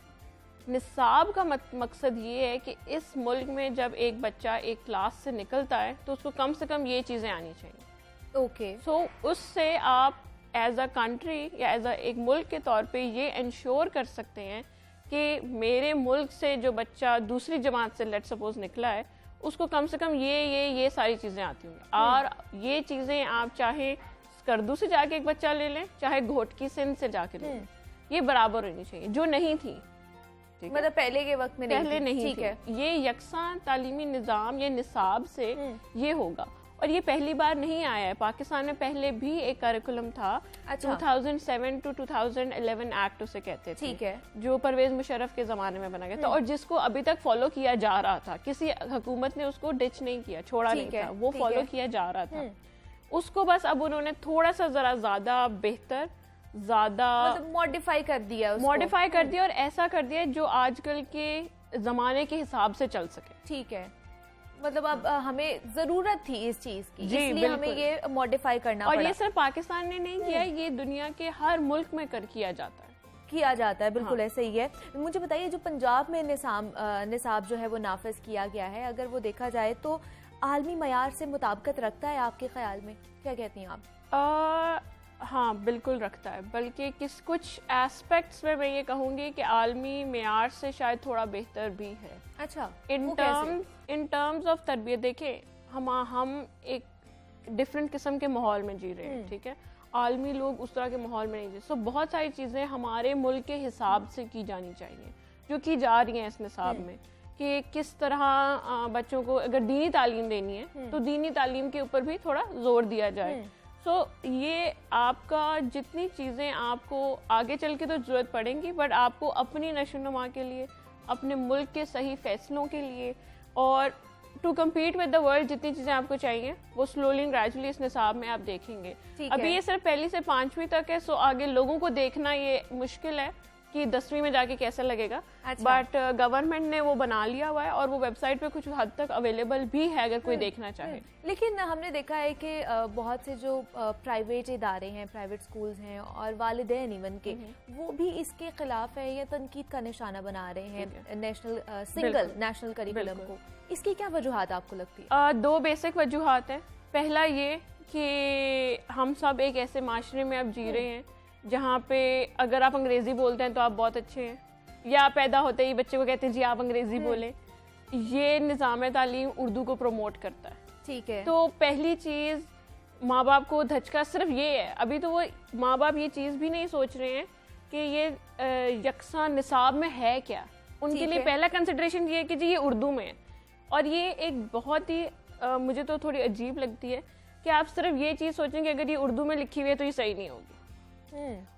निसाब का मकसद ये है कि इस मुल्क में जब एक बच्चा एक क्लास से निकलता है तो उसको कम से कम ये चीज़ें आनी चाहिए। ओके। सो उससे आप एज अ कंट्री या एज अ एक मुल्क के तौर पे ये इंश्योर कर सकते हैं कि मेरे मुल्क से जो बच्चा दूसरी जमात से लेट सपोज निकला है उसको कम से कम ये सारी चीज़ें आती होंगी। और ये चीज़ें आप चाहे स्कर्दू से जाके एक बच्चा ले लें, चाहे घोटकी सिंध से जाके ले लें, ये बराबर होनी चाहिए, जो नहीं थी। मतलब पहले के वक्त में पहले नहीं ठीक थी। है। ये यकसा तालीमी निज़ाम या निसाब से ये होगा, और ये पहली बार नहीं आया है। पाकिस्तान में पहले भी एक करिकुलम था, अच्छा। 2007 to 2011 एक्ट उसे कहते थे, ठीक है। जो परवेज मुशर्रफ के जमाने में बना गया था, और जिसको अभी तक फॉलो किया जा रहा था। किसी हुकूमत ने उसको डिच नहीं किया, छोड़ा नहीं था, वो फॉलो किया जा रहा था। उसको बस अब उन्होंने थोड़ा सा जरा ज्यादा बेहतर, ज्यादा मतलब मॉडिफाई कर दिया उसको। मॉडिफाई कर दिया, और ऐसा कर दिया जो आजकल के जमाने के हिसाब से चल सके। ठीक है, मतलब अब हमें जरूरत थी इस चीज की, जी, इसलिए बिल्कुल। हमें ये मॉडिफाई करना और पड़ा। ये सिर्फ पाकिस्तान ने नहीं किया, ये दुनिया के हर मुल्क में किया जाता है। किया जाता है, बिल्कुल ऐसे ही है। मुझे बताइए, जो पंजाब में निसाब जो है वो नाफिज किया गया है, अगर वो देखा जाए तो आलमी मयार से मुताबिकत रखता है आपके ख्याल में? क्या कहती हैं आप? हाँ, बिल्कुल रखता है, बल्कि कुछ एस्पेक्ट्स में मैं ये कहूँगी कि आलमी मेयार से शायद थोड़ा बेहतर भी है। अच्छा, इन टर्म्स ऑफ तरबियत देखें, हम एक डिफरेंट किस्म के माहौल में जी रहे हैं, ठीक है। आलमी लोग उस तरह के माहौल में नहीं जी, सो बहुत सारी चीज़ें हमारे मुल्क के हिसाब से की जानी चाहिए, जो की जा रही हैं इस निसाब में, कि किस तरह बच्चों को अगर दीनी तालीम देनी है तो दीनी तालीम के ऊपर भी थोड़ा जोर दिया जाए। सो ये आपका जितनी चीज़ें आपको आगे चल के तो ज़रूरत पड़ेंगी, बट आपको अपनी नशोनुमा के लिए, अपने मुल्क के सही फैसलों के लिए, और to compete with the world जितनी चीज़ें आपको चाहिए, वो स्लोली गैजुअली इस निसाब में आप देखेंगे। अभी ये सिर्फ 1ली से 5वीं तक है, सो आगे लोगों को देखना ये मुश्किल है कि 10वीं में जाके कैसा लगेगा। बट गवर्नमेंट ने वो बना लिया हुआ है, और वो वेबसाइट पे कुछ हद तक अवेलेबल भी है अगर कोई देखना चाहे। लेकिन हमने देखा है कि बहुत से जो प्राइवेट इदारे हैं, प्राइवेट स्कूल्स हैं, और वालिदैन इवन के, वो भी इसके खिलाफ है या तनकीद का निशाना बना रहे हैं नेशनल करिकुलम को। इसकी क्या वजूहात आपको लगती है? 2 बेसिक वजूहात हैं। पहला ये कि हम सब एक ऐसे माशरे में अब जी रहे हैं जहाँ पे अगर आप अंग्रेजी बोलते हैं तो आप बहुत अच्छे हैं, या पैदा होते ही बच्चे को कहते हैं जी आप अंग्रेजी बोलें। ये निज़ाम तालीम उर्दू को प्रमोट करता है, ठीक है। तो पहली चीज़ माँ बाप को धचका सिर्फ ये है। अभी तो वो माँ बाप ये चीज़ भी नहीं सोच रहे हैं कि ये यकसा निसाब में है क्या। उनके लिए पहला कंसिडरेशन ये है कि जी ये उर्दू में है, और ये एक बहुत ही मुझे तो थोड़ी अजीब लगती है कि आप सिर्फ ये चीज़ सोचें कि अगर ये उर्दू में लिखी हुई है तो ये सही नहीं होगी।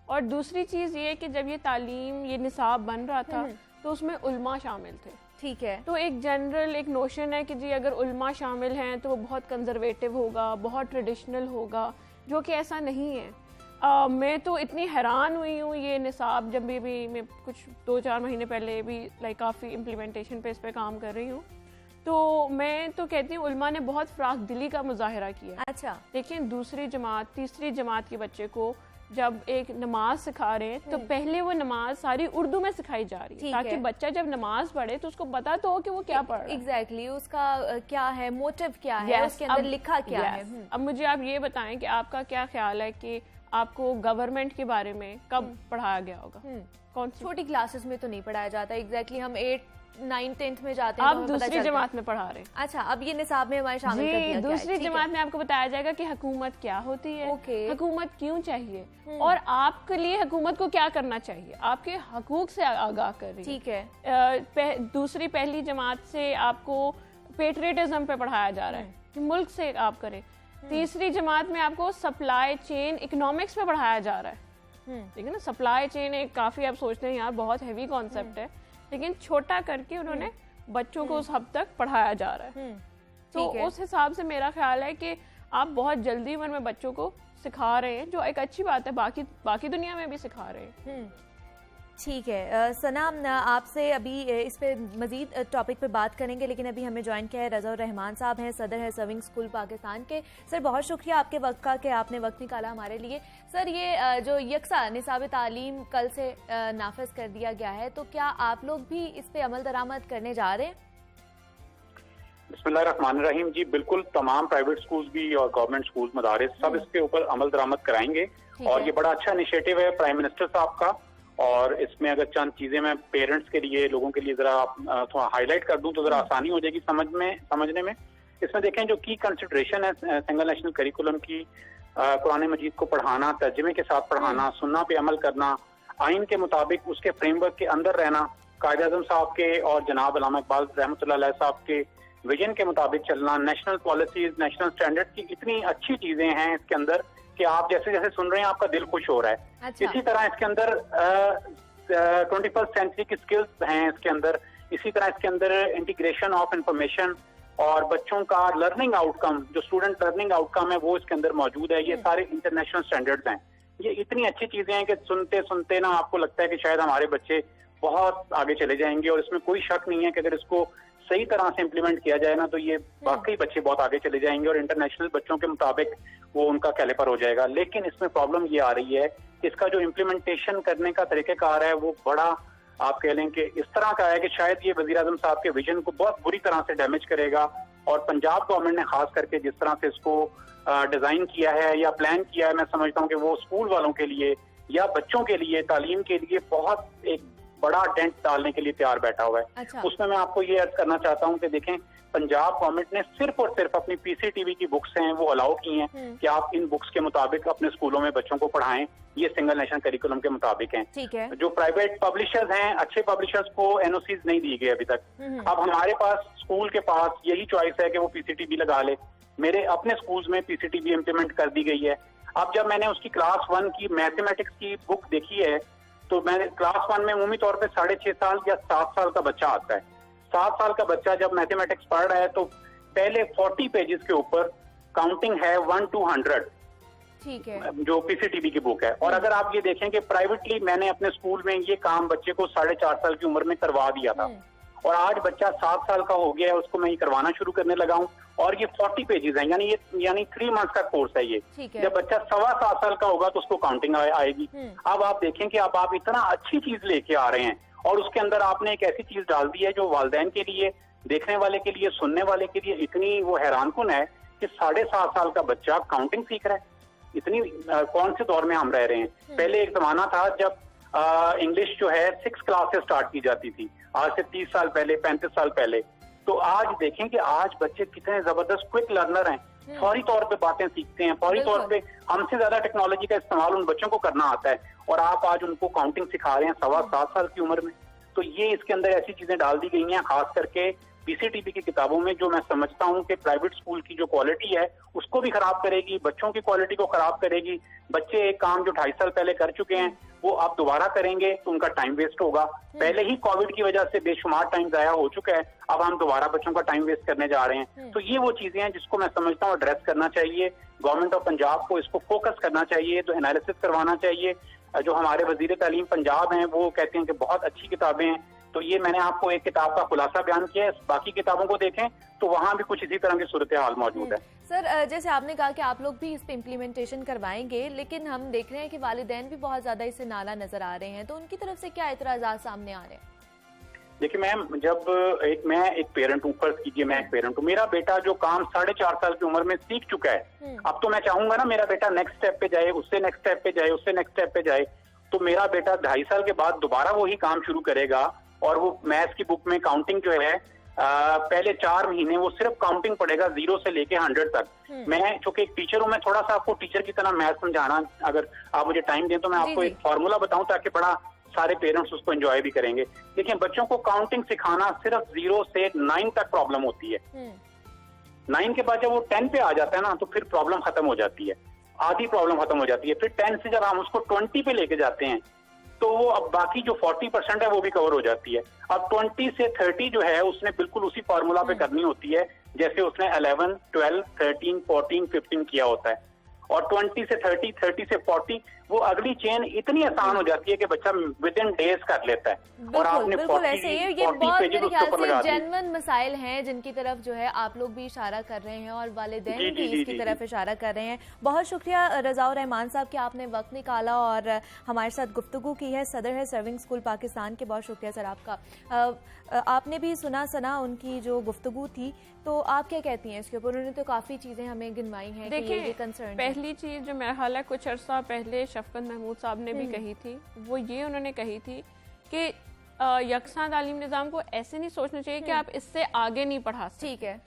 और दूसरी चीज़ ये कि जब ये तालीम, ये निसाब बन रहा था तो उसमें उल्मा शामिल थे, ठीक है। तो एक जनरल एक नोशन है कि जी अगर उल्मा शामिल हैं तो वो बहुत कंजर्वेटिव होगा, बहुत ट्रेडिशनल होगा, जो कि ऐसा नहीं है। मैं तो इतनी हैरान हुई हूँ ये निसाब, जब भी मैं कुछ 2-4 महीने पहले भी काफ़ी इम्प्लीमेंटेशन पे इस पे काम कर रही हूँ, तो मैं तो कहती हूँ उल्मा ने बहुत फ़राख दिली का मुजाहरा किया। अच्छा, देखिए दूसरी जमात, तीसरी जमात के बच्चे को जब एक नमाज सिखा रहे हैं तो पहले वो नमाज सारी उर्दू में सिखाई जा रही है, ताकि बच्चा जब नमाज पढ़े तो उसको पता तो हो कि वो क्या पढ़ रहा है। एग्जैक्टली, उसका क्या है, मोटिव क्या है, उसके अंदर लिखा क्या है। अब मुझे आप ये बताएं कि आपका क्या ख्याल है कि आपको गवर्नमेंट के बारे में कब पढ़ाया गया होगा? कौन सी छोटी क्लासेस में तो नहीं पढ़ाया जाता। एग्जैक्टली, हम 8, 9, 10th में जाते हैं, आप दूसरी जमात में पढ़ा रहे हैं। अच्छा, अब ये निसाब में हमारे शामिल कर दिया गया है। दूसरी जमात में आपको बताया जाएगा कि हुकूमत क्या होती है, हुकूमत क्यों चाहिए, और आपके लिए हुकूमत को क्या करना चाहिए, आपके हकूक से आगाह कर रही है। ठीक है। दूसरी पहली जमात से आपको पेट्रियटिज्म पे पढ़ाया जा रहा है कि मुल्क से आप करें। तीसरी जमात में आपको सप्लाई चेन इकोनॉमिक्स पे पढ़ाया जा रहा है। ठीक है ना, सप्लाई चेन एक काफी आप सोचते हैं यार बहुत हैवी कॉन्सेप्ट है, लेकिन छोटा करके उन्होंने बच्चों को उस हद तक पढ़ाया जा रहा है। तो उस हिसाब से मेरा ख्याल है कि आप बहुत जल्दी उम्र में बच्चों को सिखा रहे हैं, जो एक अच्छी बात है, बाकी दुनिया में भी सिखा रहे हैं। ठीक है। सना, आपसे अभी इस पे मजीद टॉपिक पे बात करेंगे, लेकिन अभी हमें ज्वाइन किया है रज़ा रहमान साहब हैं, सदर है सर्विंग स्कूल पाकिस्तान के। सर, बहुत शुक्रिया आपके वक्त का कि आपने वक्त निकाला हमारे लिए। सर, ये जो यकसा निसाब तालीम कल से नाफिज कर दिया गया है, तो क्या आप लोग भी इस पे अमल दरामद करने जा रहे हैं? बिस्मिल्लाहिर्रहमानिर्रहीम। जी बिल्कुल, तमाम प्राइवेट स्कूल्स भी और गवर्नमेंट स्कूल मदारिस सब इसके ऊपर अमल दरामद कराएंगे, और ये बड़ा अच्छा इनिशिएटिव है प्राइम मिनिस्टर साहब का। और इसमें अगर चंद चीजें मैं पेरेंट्स के लिए, लोगों के लिए जरा थोड़ा हाईलाइट कर दूं तो जरा आसानी हो जाएगी समझने में। इसमें देखें जो की कंसिडरेशन है सिंगल नेशनल करिकुलम की, कुरान मजीद को पढ़ाना, तर्जुमे के साथ पढ़ाना, सुन्ना पे अमल करना, आइन के मुताबिक उसके फ्रेमवर्क के अंदर रहना, कायद-ए-आज़म साहब के और जनाब अल्लामा इकबाल रहमतुल्लाह अलैह साहब के विजन के मुताबिक चलना, नेशनल पॉलिसीज, नेशनल स्टैंडर्ड की इतनी अच्छी चीजें हैं इसके अंदर कि आप जैसे जैसे सुन रहे हैं आपका दिल खुश हो रहा है। अच्छा। इसी तरह इसके अंदर 21st सेंचुरी की स्किल्स हैं इसके अंदर। इसी तरह इसके अंदर इंटीग्रेशन ऑफ इंफॉर्मेशन और बच्चों का लर्निंग आउटकम, जो स्टूडेंट लर्निंग आउटकम है वो इसके अंदर मौजूद है। ये सारे इंटरनेशनल स्टैंडर्ड्स हैं। ये इतनी अच्छी चीजें हैं कि सुनते सुनते ना आपको लगता है कि शायद हमारे बच्चे बहुत आगे चले जाएंगे, और इसमें कोई शक नहीं है कि अगर इसको सही तरह से इम्प्लीमेंट किया जाए ना तो ये वाकई बच्चे बहुत आगे चले जाएंगे और इंटरनेशनल बच्चों के मुताबिक वो उनका कैलिपर हो जाएगा। लेकिन इसमें प्रॉब्लम ये आ रही है कि इसका जो इम्प्लीमेंटेशन करने का तरीकेकार है वो बड़ा, आप कह लें कि इस तरह का है कि शायद ये वजीर आज़म साहब के विजन को बहुत बुरी तरह से डैमेज करेगा। और पंजाब गवर्नमेंट ने खास करके जिस तरह से इसको डिजाइन किया है या प्लान किया है, मैं समझता हूँ कि वो स्कूल वालों के लिए या बच्चों के लिए, तालीम के लिए बहुत एक बड़ा डेंट डालने के लिए तैयार बैठा हुआ है। अच्छा। उसमें मैं आपको ये अर्ज करना चाहता हूँ कि देखें, पंजाब गवर्नमेंट ने सिर्फ और सिर्फ अपनी पीसीटीवी की बुक्स हैं वो अलाउ की हैं कि आप इन बुक्स के मुताबिक अपने स्कूलों में बच्चों को पढ़ाएं। ये सिंगल नेशनल करिकुलम के मुताबिक हैं। ठीक है। जो प्राइवेट पब्लिशर्स हैं, अच्छे पब्लिशर्स को एनओसीज नहीं दी गई अभी तक। अब हमारे पास स्कूल के पास यही चॉइस है कि वो पीसीटीवी लगा ले। मेरे अपने स्कूल्स में पीसीटीवी इम्प्लीमेंट कर दी गई है। अब जब मैंने उसकी क्लास 1 की मैथमेटिक्स की बुक देखी है तो मैंने क्लास 1 में उम्मीद तौर पे 6.5 साल या 7 साल का बच्चा आता है। 7 साल का बच्चा जब मैथमेटिक्स पढ़ रहा है तो पहले 40 पेजेस के ऊपर काउंटिंग है 1 to 100, ठीक है, जो पीसीटीवी की बुक है। और अगर आप ये देखें कि प्राइवेटली मैंने अपने स्कूल में ये काम बच्चे को 4.5 साल की उम्र में करवा दिया था, और आज बच्चा 7 साल का हो गया है, उसको मैं ये करवाना शुरू करने लगा हूँ, और ये 40 पेजेस हैं, यानी 3 मंथ्स का कोर्स है ये। जब बच्चा 7.25 साल का होगा तो उसको काउंटिंग आएगी। अब आप देखें कि अब आप इतना अच्छी चीज लेके आ रहे हैं और उसके अंदर आपने एक ऐसी चीज डाल दी है जो वालिदैन के लिए, देखने वाले के लिए, सुनने वाले के लिए इतनी वो हैरानकुन है कि 7.5 साल का बच्चा काउंटिंग सीख रहा है। इतनी कौन से दौर में हम रह रहे हैं? पहले एक जमाना था जब इंग्लिश जो है 6 क्लास से स्टार्ट की जाती थी, आज से 30 साल पहले, 35 साल पहले। तो आज देखें कि आज बच्चे कितने जबरदस्त क्विक लर्नर हैं, फौरी तौर पे बातें सीखते हैं, फौरी तौर पे हमसे ज्यादा टेक्नोलॉजी का इस्तेमाल उन बच्चों को करना आता है, और आप आज उनको काउंटिंग सिखा रहे हैं 7.25 साल की उम्र में। तो ये इसके अंदर ऐसी चीजें डाल दी गई हैं, खास करके पीसीटीवी की किताबों में, जो मैं समझता हूँ कि प्राइवेट स्कूल की जो क्वालिटी है उसको भी खराब करेगी, बच्चों की क्वालिटी को खराब करेगी। बच्चे एक काम जो 2.5 साल पहले कर चुके हैं वो अब दोबारा करेंगे तो उनका टाइम वेस्ट होगा। पहले ही कोविड की वजह से बेशुमार टाइम जाया हो चुका है, अब हम दोबारा बच्चों का टाइम वेस्ट करने जा रहे हैं। तो ये वो चीजें हैं जिसको मैं समझता हूँ एड्रेस करना चाहिए। गवर्नमेंट ऑफ पंजाब को इसको फोकस करना चाहिए, तो एनालिसिस करवाना चाहिए। जो हमारे वजीर तालीम पंजाब हैं वो कहते हैं कि बहुत अच्छी किताबें हैं, तो ये मैंने आपको एक किताब का खुलासा बयान किया है, बाकी किताबों को देखें तो वहाँ भी कुछ इसी तरह की सूरत हाल मौजूद है। सर, जैसे आपने कहा कि आप लोग भी इस पे इम्प्लीमेंटेशन करवाएंगे, लेकिन हम देख रहे हैं कि वालिदैन भी बहुत ज्यादा इससे नाला नजर आ रहे हैं, तो उनकी तरफ से क्या एतराज़ात सामने आ रहे हैं? देखिए मैम, जब मैं एक पेरेंट हूँ, फर्ज कीजिए मैं एक पेरेंट हूँ, मेरा बेटा जो काम 4.5 साल की उम्र में सीख चुका है, अब तो मैं चाहूंगा ना मेरा बेटा नेक्स्ट स्टेप पे जाए, उससे नेक्स्ट स्टेप पे जाए, उससे नेक्स्ट स्टेप पे जाए। तो मेरा बेटा 2.5 साल के बाद दोबारा वही काम शुरू करेगा, और वो मैथ्स की बुक में काउंटिंग जो है पहले 4 महीने वो सिर्फ काउंटिंग पढ़ेगा 0 से लेके 100 तक। मैं चूंकि एक टीचर हूँ, मैं थोड़ा सा आपको टीचर की तरह मैथ समझाना, अगर आप मुझे टाइम दें तो मैं आपको एक फॉर्मूला बताऊं ताकि बड़ा सारे पेरेंट्स उसको एंजॉय भी करेंगे। देखिए, बच्चों को काउंटिंग सिखाना सिर्फ 0 से 9 तक प्रॉब्लम होती है। 9 के बाद जब वो 10 पे आ जाता है ना तो फिर प्रॉब्लम खत्म हो जाती है, आधी प्रॉब्लम खत्म हो जाती है। फिर 10 से जब हम उसको 20 पे लेके जाते हैं तो वो अब बाकी जो 40% है वो भी कवर हो जाती है। अब 20 से 30 जो है उसने बिल्कुल उसी फॉर्मूला पे करनी होती है जैसे उसने 11, 12, 13, 14, 15 किया होता है। और 20 से 30, 30 से 40 वो अगली चेन इतनी आसान हो जाती है कि बच्चा विद इन डेज कर लेता है। और आपने 40 ऐसे ही, ये बहुत मेरे ख्याल से जेन्युइन मसाइल हैं जिनकी तरफ जो है आप लोग भी इशारा कर रहे हैं और वालिदैन भी इसकी तरफ इशारा कर रहे हैं। बहुत शुक्रिया रज़ाउर रहमान साहब कि आपने वक्त निकाला और हमारे साथ गुफ्तगू की है। सदर है सर्विंग स्कूल पाकिस्तान के, बहुत शुक्रिया सर आपका। आपने भी सुना उनकी जो गुफ्तगू थी, तो आप क्या कहती हैं इसके ऊपर? उन्होंने तो काफी चीजें हमें गिनवाई हैं। देखिए, पहली चीज जो मेरा ख्याल है कुछ अर्सा पहले शफकत महमूद साहब ने भी कही थी, वो ये उन्होंने कही थी कि यकसा तालीम निज़ाम को ऐसे नहीं सोचना चाहिए कि आप इससे आगे नहीं पढ़ा सकते। ठीक है,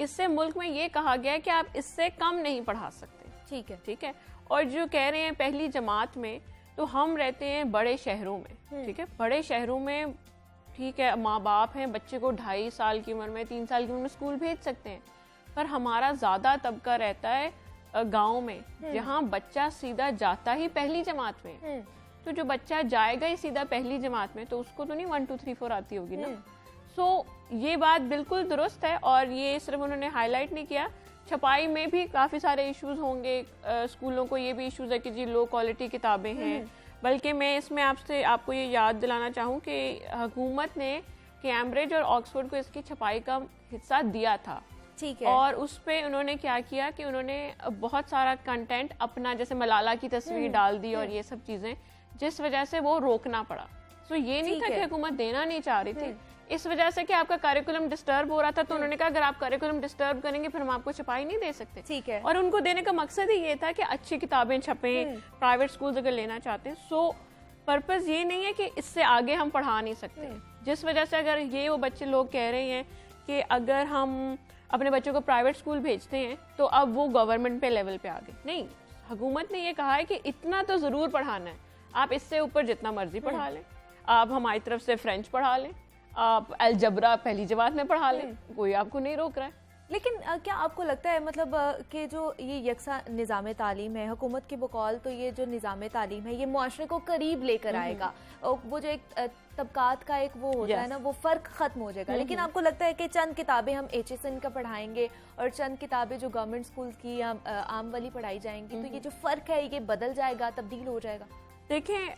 इससे मुल्क में ये कहा गया है कि आप इससे कम नहीं पढ़ा सकते। ठीक है, ठीक है। और जो कह रहे हैं पहली जमात में तो हम रहते हैं बड़े शहरों में, ठीक है, बड़े शहरों में ठीक है माँ बाप हैं, बच्चे को 2.5 साल की उम्र में 3 साल की उम्र में स्कूल भेज सकते हैं, पर हमारा ज़्यादा तबका रहता है गांव में, जहाँ बच्चा सीधा जाता ही पहली जमात में। तो जो बच्चा जाएगा ही सीधा पहली जमात में, तो उसको तो नहीं 1 2 3 4 आती होगी ना। सो ये बात बिल्कुल दुरुस्त है, और ये सिर्फ उन्होंने हाईलाइट नहीं किया, छपाई में भी काफ़ी सारे इश्यूज होंगे, स्कूलों को ये भी इश्यूज है कि जी लो क्वालिटी किताबें हैं। बल्कि मैं इसमें आपको ये याद दिलाना चाहूँ कि हुकूमत ने कैम्ब्रिज और ऑक्सफोर्ड को इसकी छपाई का हिस्सा दिया था, ठीक है, और उस पे उन्होंने क्या किया कि उन्होंने बहुत सारा कंटेंट अपना, जैसे मलाला की तस्वीर डाल दी और ये सब चीज़ें, जिस वजह से वो रोकना पड़ा। सो ये नहीं था कि हुकूमत देना नहीं चाह रही थी, इस वजह से कि आपका करिकुलम डिस्टर्ब हो रहा था, तो उन्होंने कहा अगर आप करिकुलम डिस्टर्ब करेंगे फिर हम आपको छपाई नहीं दे सकते। ठीक है, और उनको देने का मकसद ही ये था कि अच्छी किताबें छपें, प्राइवेट स्कूल्स अगर लेना चाहते हैं। सो पर्पस ये नहीं है कि इससे आगे हम पढ़ा नहीं सकते, जिस वजह से अगर ये वो बच्चे लोग कह रहे हैं कि अगर हम अपने बच्चों को प्राइवेट स्कूल भेजते हैं तो अब वो गवर्नमेंट पे लेवल पे आ गए, नहीं, हुकूमत ने ये कहा है कि इतना तो ज़रूर पढ़ाना है, आप इससे ऊपर जितना मर्जी पढ़ा लें, आप हमारी तरफ से फ्रेंच पढ़ा लें, आप अलजबरा पहली जमात में पढ़ा लें, कोई आपको नहीं रोक रहा है। लेकिन क्या आपको लगता है मतलब कि जो ये यकसा निज़ाम तालीम है, हुकूमत की बकौल तो ये जो निज़ाम तालीम है ये मुआशरे को करीब लेकर आएगा, और वो जो एक तबकात का एक वो होता है ना, वो फ़र्क ख़त्म हो जाएगा। लेकिन आपको लगता है कि चंद किताबें हम HSN का पढ़ाएंगे और चंद किताबें जो गवर्नमेंट स्कूल की या आम वाली पढ़ाई जाएंगी, तो ये जो फ़र्क है ये बदल जाएगा, तब्दील हो जाएगा? देखें,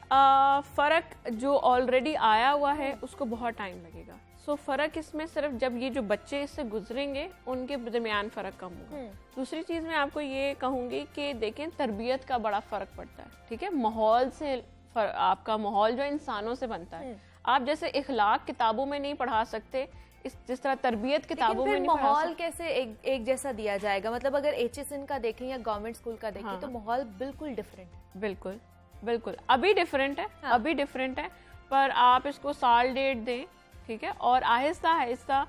फ़र्क जो ऑलरेडी आया हुआ है उसको बहुत टाइम लगेगा। सो फ़र्क इसमें सिर्फ जब ये जो बच्चे इससे गुजरेंगे उनके दरमियान फ़र्क कम होगा। दूसरी चीज़ मैं आपको ये कहूँगी कि देखें, तरबियत का बड़ा फ़र्क पड़ता है, ठीक है, माहौल से आपका माहौल जो इंसानों से बनता है। आप जैसे इखलाक किताबों में नहीं पढ़ा सकते, जिस तरह तरबियत किताबों में नहीं पढ़ा सकते। माहौल कैसे एक जैसा दिया जाएगा? मतलब अगर HSN का देखें या गवर्नमेंट स्कूल का देखें, तो माहौल बिल्कुल डिफरेंट। बिल्कुल बिल्कुल अभी डिफरेंट है, अभी डिफरेंट है, पर आप इसको साल डेढ़ दें, ठीक है, और आहिस्ता आहिस्ता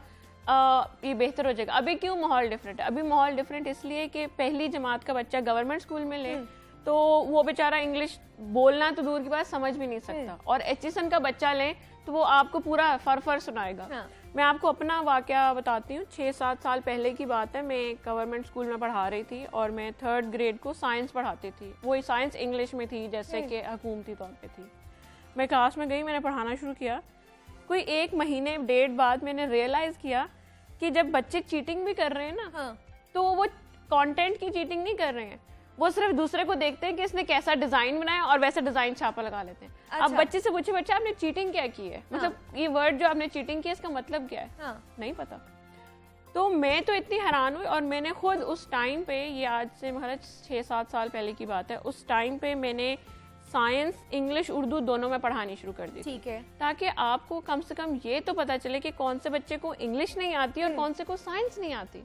ये बेहतर हो जाएगा। अभी क्यों माहौल डिफरेंट है? अभी माहौल डिफरेंट इसलिए कि पहली जमात का बच्चा गवर्नमेंट स्कूल में ले तो वो बेचारा इंग्लिश बोलना तो दूर की बात समझ भी नहीं सकता, और HSN का बच्चा लें तो वो आपको पूरा फर सुनाएगा। मैं आपको अपना वाकया बताती हूँ। 6-7 साल पहले की बात है, मैं गवर्नमेंट स्कूल में पढ़ा रही थी और मैं 3rd ग्रेड को साइंस पढ़ाती थी। वही साइंस इंग्लिश में थी, जैसे कि हुकूमती तौर पे थी। मैं क्लास में गई, मैंने पढ़ाना शुरू किया। कोई 1 महीने डेढ़ बाद मैंने रियलाइज़ किया कि जब बच्चे चीटिंग भी कर रहे हैं ना, तो वो कंटेंट की चीटिंग नहीं कर रहे हैं, वो सिर्फ दूसरे को देखते हैं कि इसने कैसा डिजाइन बनाया और वैसा डिजाइन छापा लगा लेते हैं। अच्छा। अब बच्चे से पूछे, बच्चा आपने चीटिंग क्या की है? मतलब ये वर्ड जो आपने चीटिंग किया इसका मतलब क्या है? नहीं पता। तो मैं तो इतनी हैरान हुई, और मैंने खुद उस टाइम पे, ये आज से मतलब 6-7 साल पहले की बात है, उस टाइम पे मैंने साइंस इंग्लिश उर्दू दोनों में पढ़ानी शुरू कर दी। ठीक है, ताकि आपको कम से कम ये तो पता चले कि कौन से बच्चे को इंग्लिश नहीं आती और कौन से को साइंस नहीं आती।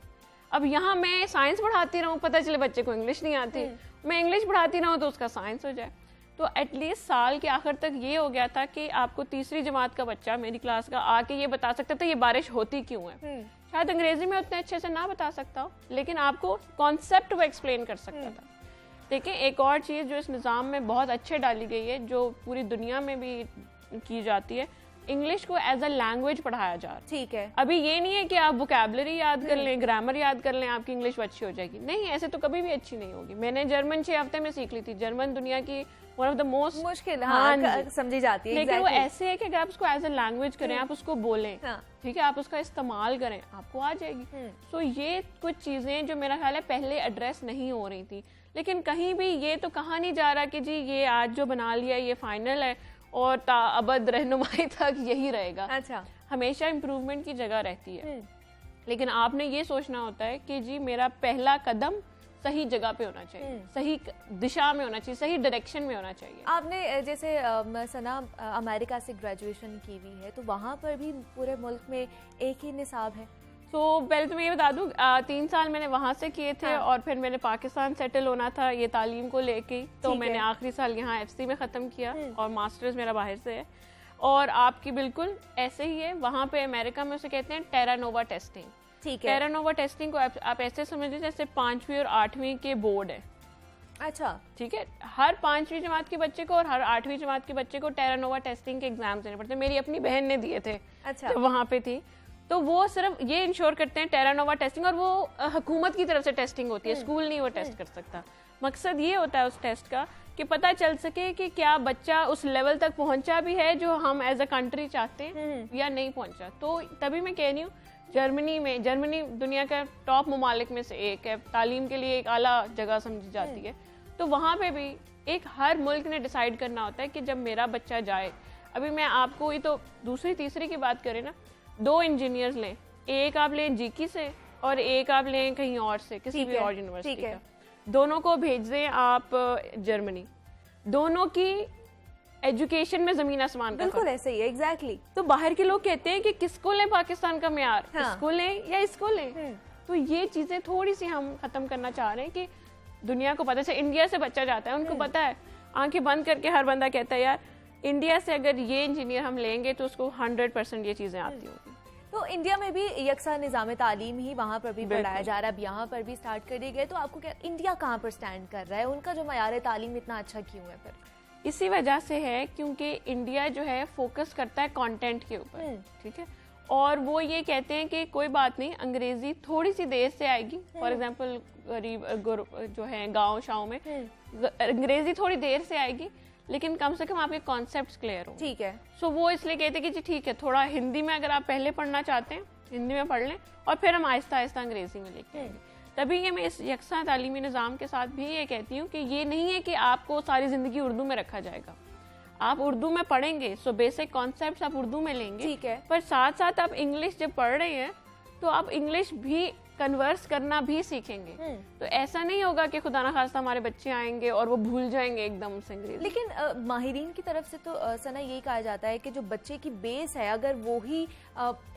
अब यहाँ मैं साइंस पढ़ाती रहूँ, पता चले बच्चे को इंग्लिश नहीं आती, मैं इंग्लिश पढ़ाती रहूँ तो उसका साइंस हो जाए। तो एटलीस्ट साल के आखिर तक ये हो गया था कि आपको तीसरी जमात का बच्चा मेरी क्लास का आके ये बता सकता था ये बारिश होती क्यों है। शायद अंग्रेजी में उतने अच्छे से ना बता सकता हो, लेकिन आपको कॉन्सेप्ट वो एक्सप्लेन कर सकता था। देखिए, एक और चीज़ जो इस निज़ाम में बहुत अच्छे डाली गई है, जो पूरी दुनिया में भी की जाती है, इंग्लिश को एज अ लैंग्वेज पढ़ाया जा रहा है। ठीक है, अभी ये नहीं है कि आप वोकैबुलरी याद कर लें, ग्रामर याद कर लें, आपकी इंग्लिश अच्छी हो जाएगी। नहीं, ऐसे तो कभी भी अच्छी नहीं होगी। मैंने जर्मन 6 हफ्ते में सीख ली थी। जर्मन दुनिया की वन ऑफ द मोस्ट मुश्किल समझी जाती है, लेकिन वो ऐसे है कि अगर आप उसको एज अ लैंग्वेज करें, आप उसको बोलें, ठीक है, आप उसका इस्तेमाल करें, आपको आ जाएगी। सो ये कुछ चीज़ें जो मेरा ख्याल है पहले एड्रेस नहीं हो रही थी, लेकिन कहीं भी ये तो कहा नहीं जा रहा कि जी ये आज जो बना लिया ये फाइनल है और ताअबद रहनुमाई तक यही रहेगा। अच्छा, हमेशा इम्प्रूवमेंट की जगह रहती है, लेकिन आपने ये सोचना होता है कि जी मेरा पहला कदम सही जगह पे होना चाहिए, सही दिशा में होना चाहिए, सही डायरेक्शन में होना चाहिए। आपने जैसे सना अमेरिका से ग्रेजुएशन की हुई है, तो वहाँ पर भी पूरे मुल्क में एक ही निसाब है? तो पहले तो मैं ये बता दूं, 3 साल मैंने वहाँ से किए थे, और फिर मैंने पाकिस्तान सेटल होना था ये तालीम को लेके, तो मैंने आखिरी साल यहाँ FC में ख़त्म किया, और मास्टर्स मेरा बाहर से है। और आपकी बिल्कुल ऐसे ही है, वहाँ पे अमेरिका में उसे कहते हैं टेरानोवा टेस्टिंग। ठीक है, टेरानोवा टेस्टिंग को आप ऐसे समझिए जैसे 5वीं और 8वीं के बोर्ड है। अच्छा, ठीक है। हर 5वीं जमात के बच्चे को और हर 8वीं जमात के बच्चे को टेरानोवा टेस्टिंग के एग्जाम देने पड़ते हैं। मेरी अपनी बहन ने दिए थे अच्छा, जब वहाँ पे थी। तो वो सिर्फ ये इंश्योर करते हैं टेरानोवा टेस्टिंग, और वो हुकूमत की तरफ से टेस्टिंग होती है, स्कूल नहीं वो टेस्ट कर सकता। मकसद ये होता है उस टेस्ट का कि पता चल सके कि क्या बच्चा उस लेवल तक पहुंचा भी है जो हम एज अ कंट्री चाहते हैं या नहीं पहुंचा। तो तभी मैं कह रही हूँ जर्मनी दुनिया का टॉप ममालिक में से एक है, तालीम के लिए एक आला जगह समझी जाती है। तो वहाँ पे भी एक हर मुल्क ने डिसाइड करना होता है कि जब मेरा बच्चा जाए, अभी मैं आपको ही तो दूसरी तीसरी की बात करें ना, 2 इंजीनियर्स लें, एक आप लें जीकी से और एक आप लें कहीं और से, किसी भी और यूनिवर्सिटी का, दोनों को भेज दें आप जर्मनी, दोनों की एजुकेशन में जमीन आसमान का बिल्कुल ऐसे ही है, एग्जैक्टली। तो बाहर के लोग कहते हैं कि किसको लें पाकिस्तान का मेयार, हाँ। इसको लें या इसको लें। तो ये चीजें थोड़ी सी हम खत्म करना चाह रहे हैं कि दुनिया को पता है, इंडिया से बच्चा जाता है, उनको पता है, आंखें बंद करके हर बंदा कहता है यार इंडिया से अगर ये इंजीनियर हम लेंगे तो उसको 100% ये चीजें आती होंगी। तो इंडिया में भी यकसा निज़ाम तालीम ही वहाँ पर भी पढ़ाया जा रहा है, अब यहाँ पर भी स्टार्ट कर दिए गए। तो आपको क्या इंडिया कहाँ पर स्टैंड कर रहा है, उनका जो मयार तालीम इतना अच्छा क्यों है फिर? इसी वजह से है क्योंकि इंडिया जो है फोकस करता है कंटेंट के ऊपर, ठीक है। और वो ये कहते हैं कि कोई बात नहीं, अंग्रेजी थोड़ी सी देर से आएगी। फॉर एग्जांपल गरीब जो है गांव शाव में अंग्रेजी थोड़ी देर से आएगी, लेकिन कम से कम आपके कॉन्सेप्ट्स क्लियर हो। ठीक है। सो वो इसलिए कहते हैं कि जी ठीक है, थोड़ा हिंदी में अगर आप पहले पढ़ना चाहते हैं हिंदी में पढ़ लें और फिर हम आहिस्ता आहिस्ता अंग्रेजी में लेके आएंगे। तभी ये मैं इस यकसा तालीमी निज़ाम के साथ भी ये कहती हूँ कि ये नहीं है कि आपको सारी ज़िंदगी उर्दू में रखा जाएगा। आप उर्दू में पढ़ेंगे, सो बेसिक कॉन्सेप्ट्स आप उर्दू में लेंगे, ठीक है, पर साथ साथ आप इंग्लिश जब पढ़ रहे हैं तो आप इंग्लिश भी कन्वर्स करना भी सीखेंगे। तो ऐसा नहीं होगा कि खुदा ना खास्ता हमारे बच्चे आएंगे और वो भूल जाएंगे एकदम से अंग्रेजी। लेकिन माहिरीन की तरफ से तो सना यही कहा जाता है कि जो बच्चे की बेस है, अगर वो ही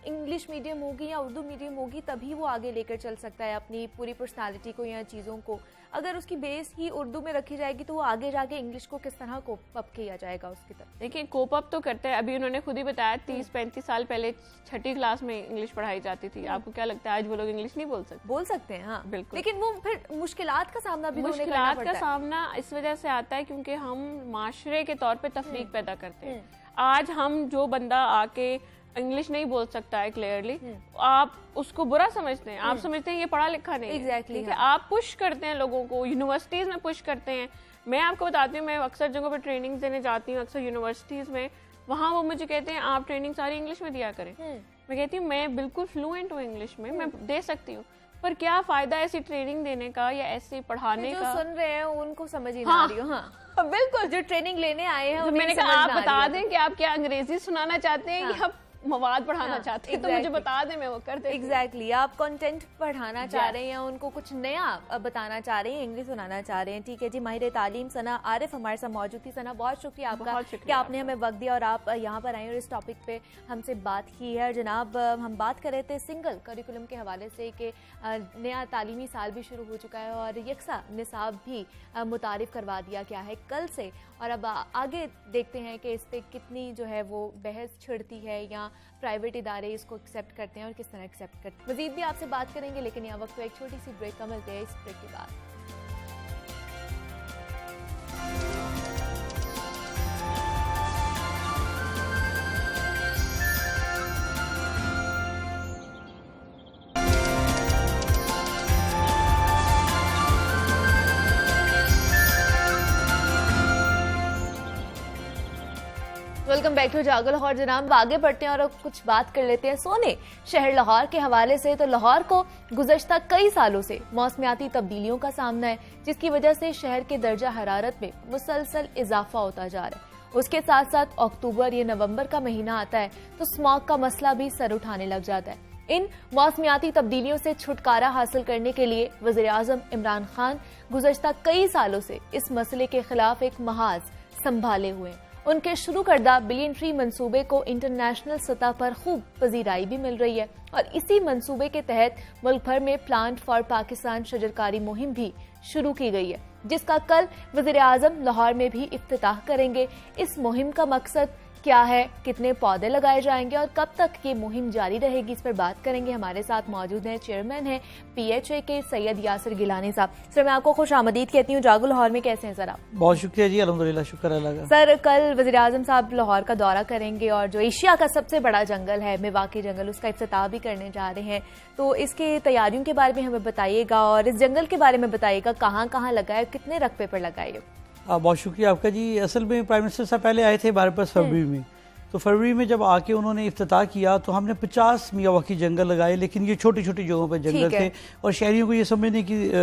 इंग्लिश मीडियम होगी या उर्दू मीडियम होगी तभी वो आगे लेकर चल सकता है अपनी पूरी पर्सनालिटी को या चीज़ों को। अगर उसकी बेस ही उर्दू में रखी जाएगी तो वो आगे जाके इंग्लिश को किस तरह कोप अप किया जाएगा उसकी तरफ? देखिए कोप अप तो करते हैं, अभी उन्होंने खुद ही बताया 30-35 साल पहले 6ठी क्लास में इंग्लिश पढ़ाई जाती थी। आपको क्या लगता है आज वो लोग इंग्लिश नहीं बोल सकते हैं? हाँ बिल्कुल। लेकिन वो फिर मुश्किलात का सामना भी मुश्किलात का सामना इस वजह से आता है क्योंकि हम माशरे के तौर पे तफरीक पैदा करते हैं। आज हम जो बंदा आके इंग्लिश नहीं बोल सकता है क्लियरली, आप उसको बुरा समझते हैं, आप समझते हैं ये पढ़ा लिखा नहीं एग्जैक्टली है। आप पुश करते हैं लोगों को, यूनिवर्सिटीज में पुश करते हैं। मैं आपको बताती हूँ, मैं अक्सर जगहों पे ट्रेनिंग देने जाती हूँ, अक्सर यूनिवर्सिटीज में, वहाँ वो मुझे कहते हैं आप ट्रेनिंग सारी इंग्लिश में दिया करें। मैं कहती हूँ मैं बिल्कुल फ्लुएंट हूँ इंग्लिश में, मैं दे सकती हूँ, पर क्या फायदा ऐसी ट्रेनिंग देने का या ऐसे पढ़ाने का? जो सुन रहे हैं उनको समझ ही नहीं आ रही हो। हाँ बिल्कुल, जो ट्रेनिंग लेने आए हैं मैंने कहा आप बता दें कि आप क्या अंग्रेजी सुनाना चाहते हैं या मवाद पढ़ाना चाहते हैं, तो मुझे बता दें, मैं वो कर देती हूं। एग्जैक्टली, आप कंटेंट पढ़ाना चाह रहे हैं या उनको कुछ नया बताना चाह रहे हैं, इंग्लिश सुनाना चाह रहे हैं। ठीक है जी, माहिर तालीम सना आरिफ हमारे साथ मौजूद थी। सना बहुत शुक्रिया आपका कि आपने हमें वक्त दिया और आप यहाँ पर आए और इस टॉपिक पे हमसे बात की है। जनाब हम बात कर रहे थे सिंगल करिकुलम के हवाले से कि नया तालीमी साल भी शुरू हो चुका है और यकसा निसाब भी मुतारिफ करवा दिया गया है कल से, और अब आगे देखते हैं कि इस पर कितनी जो है वो बहस छिड़ती है या प्राइवेट इदारे इसको एक्सेप्ट करते हैं और किस तरह एक्सेप्ट करते हैं। मजीद भी आपसे बात करेंगे, लेकिन यहाँ वक्त तो एक छोटी सी ब्रेक का मिलते हैं। इस ब्रेक के बाद वेलकम बैक टू जागो लाहौर। जनाब आगे बढ़ते हैं और कुछ बात कर लेते हैं सोने शहर लाहौर के हवाले से। तो लाहौर को गुज़श्ता कई सालों से मौसमियाती तब्दीलियों का सामना है, जिसकी वजह से शहर के दर्जा हरारत में मुसलसल इजाफा होता जा रहा है। उसके साथ साथ अक्टूबर या नवंबर का महीना आता है तो स्मॉग का मसला भी सर उठाने लग जाता है। इन मौसमियाती तब्दीलियों से छुटकारा हासिल करने के लिए वज़ीर आज़म इमरान खान गुज़श्ता कई सालों से इस मसले के खिलाफ एक महाज संभाले हुए हैं। उनके शुरू करदा बिलियन ट्री मंसूबे को इंटरनेशनल सतह पर खूब पजीराई भी मिल रही है और इसी मंसूबे के तहत मुल्क भर में प्लांट फॉर पाकिस्तान शजरकारी मुहिम भी शुरू की गई है, जिसका कल वज़ीर आज़म लाहौर में भी इफ्तिताह करेंगे। इस मुहिम का मकसद क्या है, कितने पौधे लगाए जाएंगे और कब तक ये मुहिम जारी रहेगी, इस पर बात करेंगे। हमारे साथ मौजूद हैं चेयरमैन हैं PHA के सैयद यासिर गिलानी साहब। सर मैं आपको खुश आमदीद कहती हूँ। जागो लाहौर में कैसे हैं सर आप? बहुत शुक्रिया जी, अल्हम्दुलिल्लाह, शुक्र अल्लाह का। सर कल वज़ीर आज़म साहब लाहौर का दौरा करेंगे और जो एशिया का सबसे बड़ा जंगल है मेवाकी जंगल, उसका इफ्तिताह भी करने जा रहे हैं, तो इसकी तैयारियों के बारे में हमें बताइएगा और इस जंगल के बारे में बताइएगा, कहाँ कहाँ लगा है, कितने रकबे पर लगा है? बहुत शुक्रिया आपका जी। असल में प्राइम मिनिस्टर साहब पहले आए थे हमारे पास फरवरी में, तो फरवरी में जब आके उन्होंने इफ्तिताह किया तो हमने 50 मियावाकी जंगल लगाए, लेकिन ये छोटी छोटी जगहों पर जंगल थे और शहरियों को ये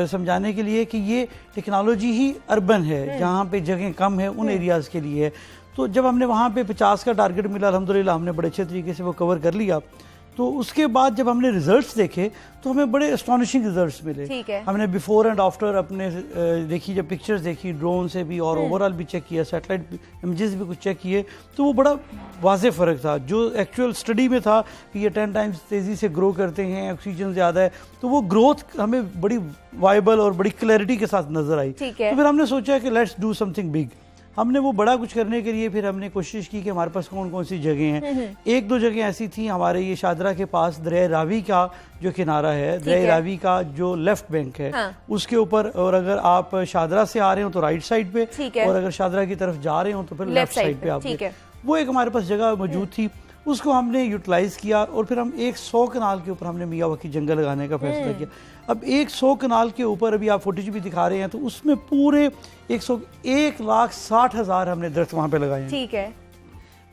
समझाने के लिए कि ये टेक्नोलॉजी ही अर्बन है, जहाँ पे जगह कम है उन एरियाज़ के लिए है। तो जब हमने वहाँ पे 50 का टारगेट मिला, अल्हम्दुलिल्लाह हमने बड़े अच्छे तरीके से वो कवर कर लिया। तो उसके बाद जब हमने रिजल्ट्स देखे तो हमें बड़े एस्टॉनिशिंग रिजल्ट्स मिले। हमने बिफोर एंड आफ्टर अपने देखी, जब पिक्चर्स देखी ड्रोन से भी और ओवरऑल भी चेक किया, सैटेलाइट इमेजेस भी कुछ चेक किए, तो वो बड़ा वाज़े फ़र्क था जो एक्चुअल स्टडी में था कि ये 10 टाइम्स तेज़ी से ग्रो करते हैं, ऑक्सीजन ज़्यादा है, तो वो ग्रोथ हमें बड़ी वाइबल और बड़ी क्लैरिटी के साथ नजर आई। तो फिर हमने सोचा कि लेट्स डू समथिंग बिग। हमने वो बड़ा कुछ करने के लिए फिर हमने कोशिश की कि हमारे पास कौन कौन सी जगह हैं। एक दो जगह ऐसी थी हमारे ये शादरा के पास, दरिया रावी का जो किनारा है, दरिया रावी का जो लेफ्ट बैंक है, उसके ऊपर, और अगर आप शादरा से आ रहे हो तो राइट साइड पे, और अगर शादरा की तरफ जा रहे हो तो फिर लेफ्ट साइड पे आप, वो एक हमारे पास जगह मौजूद थी। उसको हमने यूटिलाइज किया और फिर हम 100 कनाल के ऊपर हमने मियावाकी जंगल लगाने का फैसला किया। अब 100 कनाल के ऊपर अभी आप फुटेज भी दिखा रहे हैं, तो उसमें पूरे 1,60,000 हमने दरख्त वहां पे लगाए हैं। ठीक है।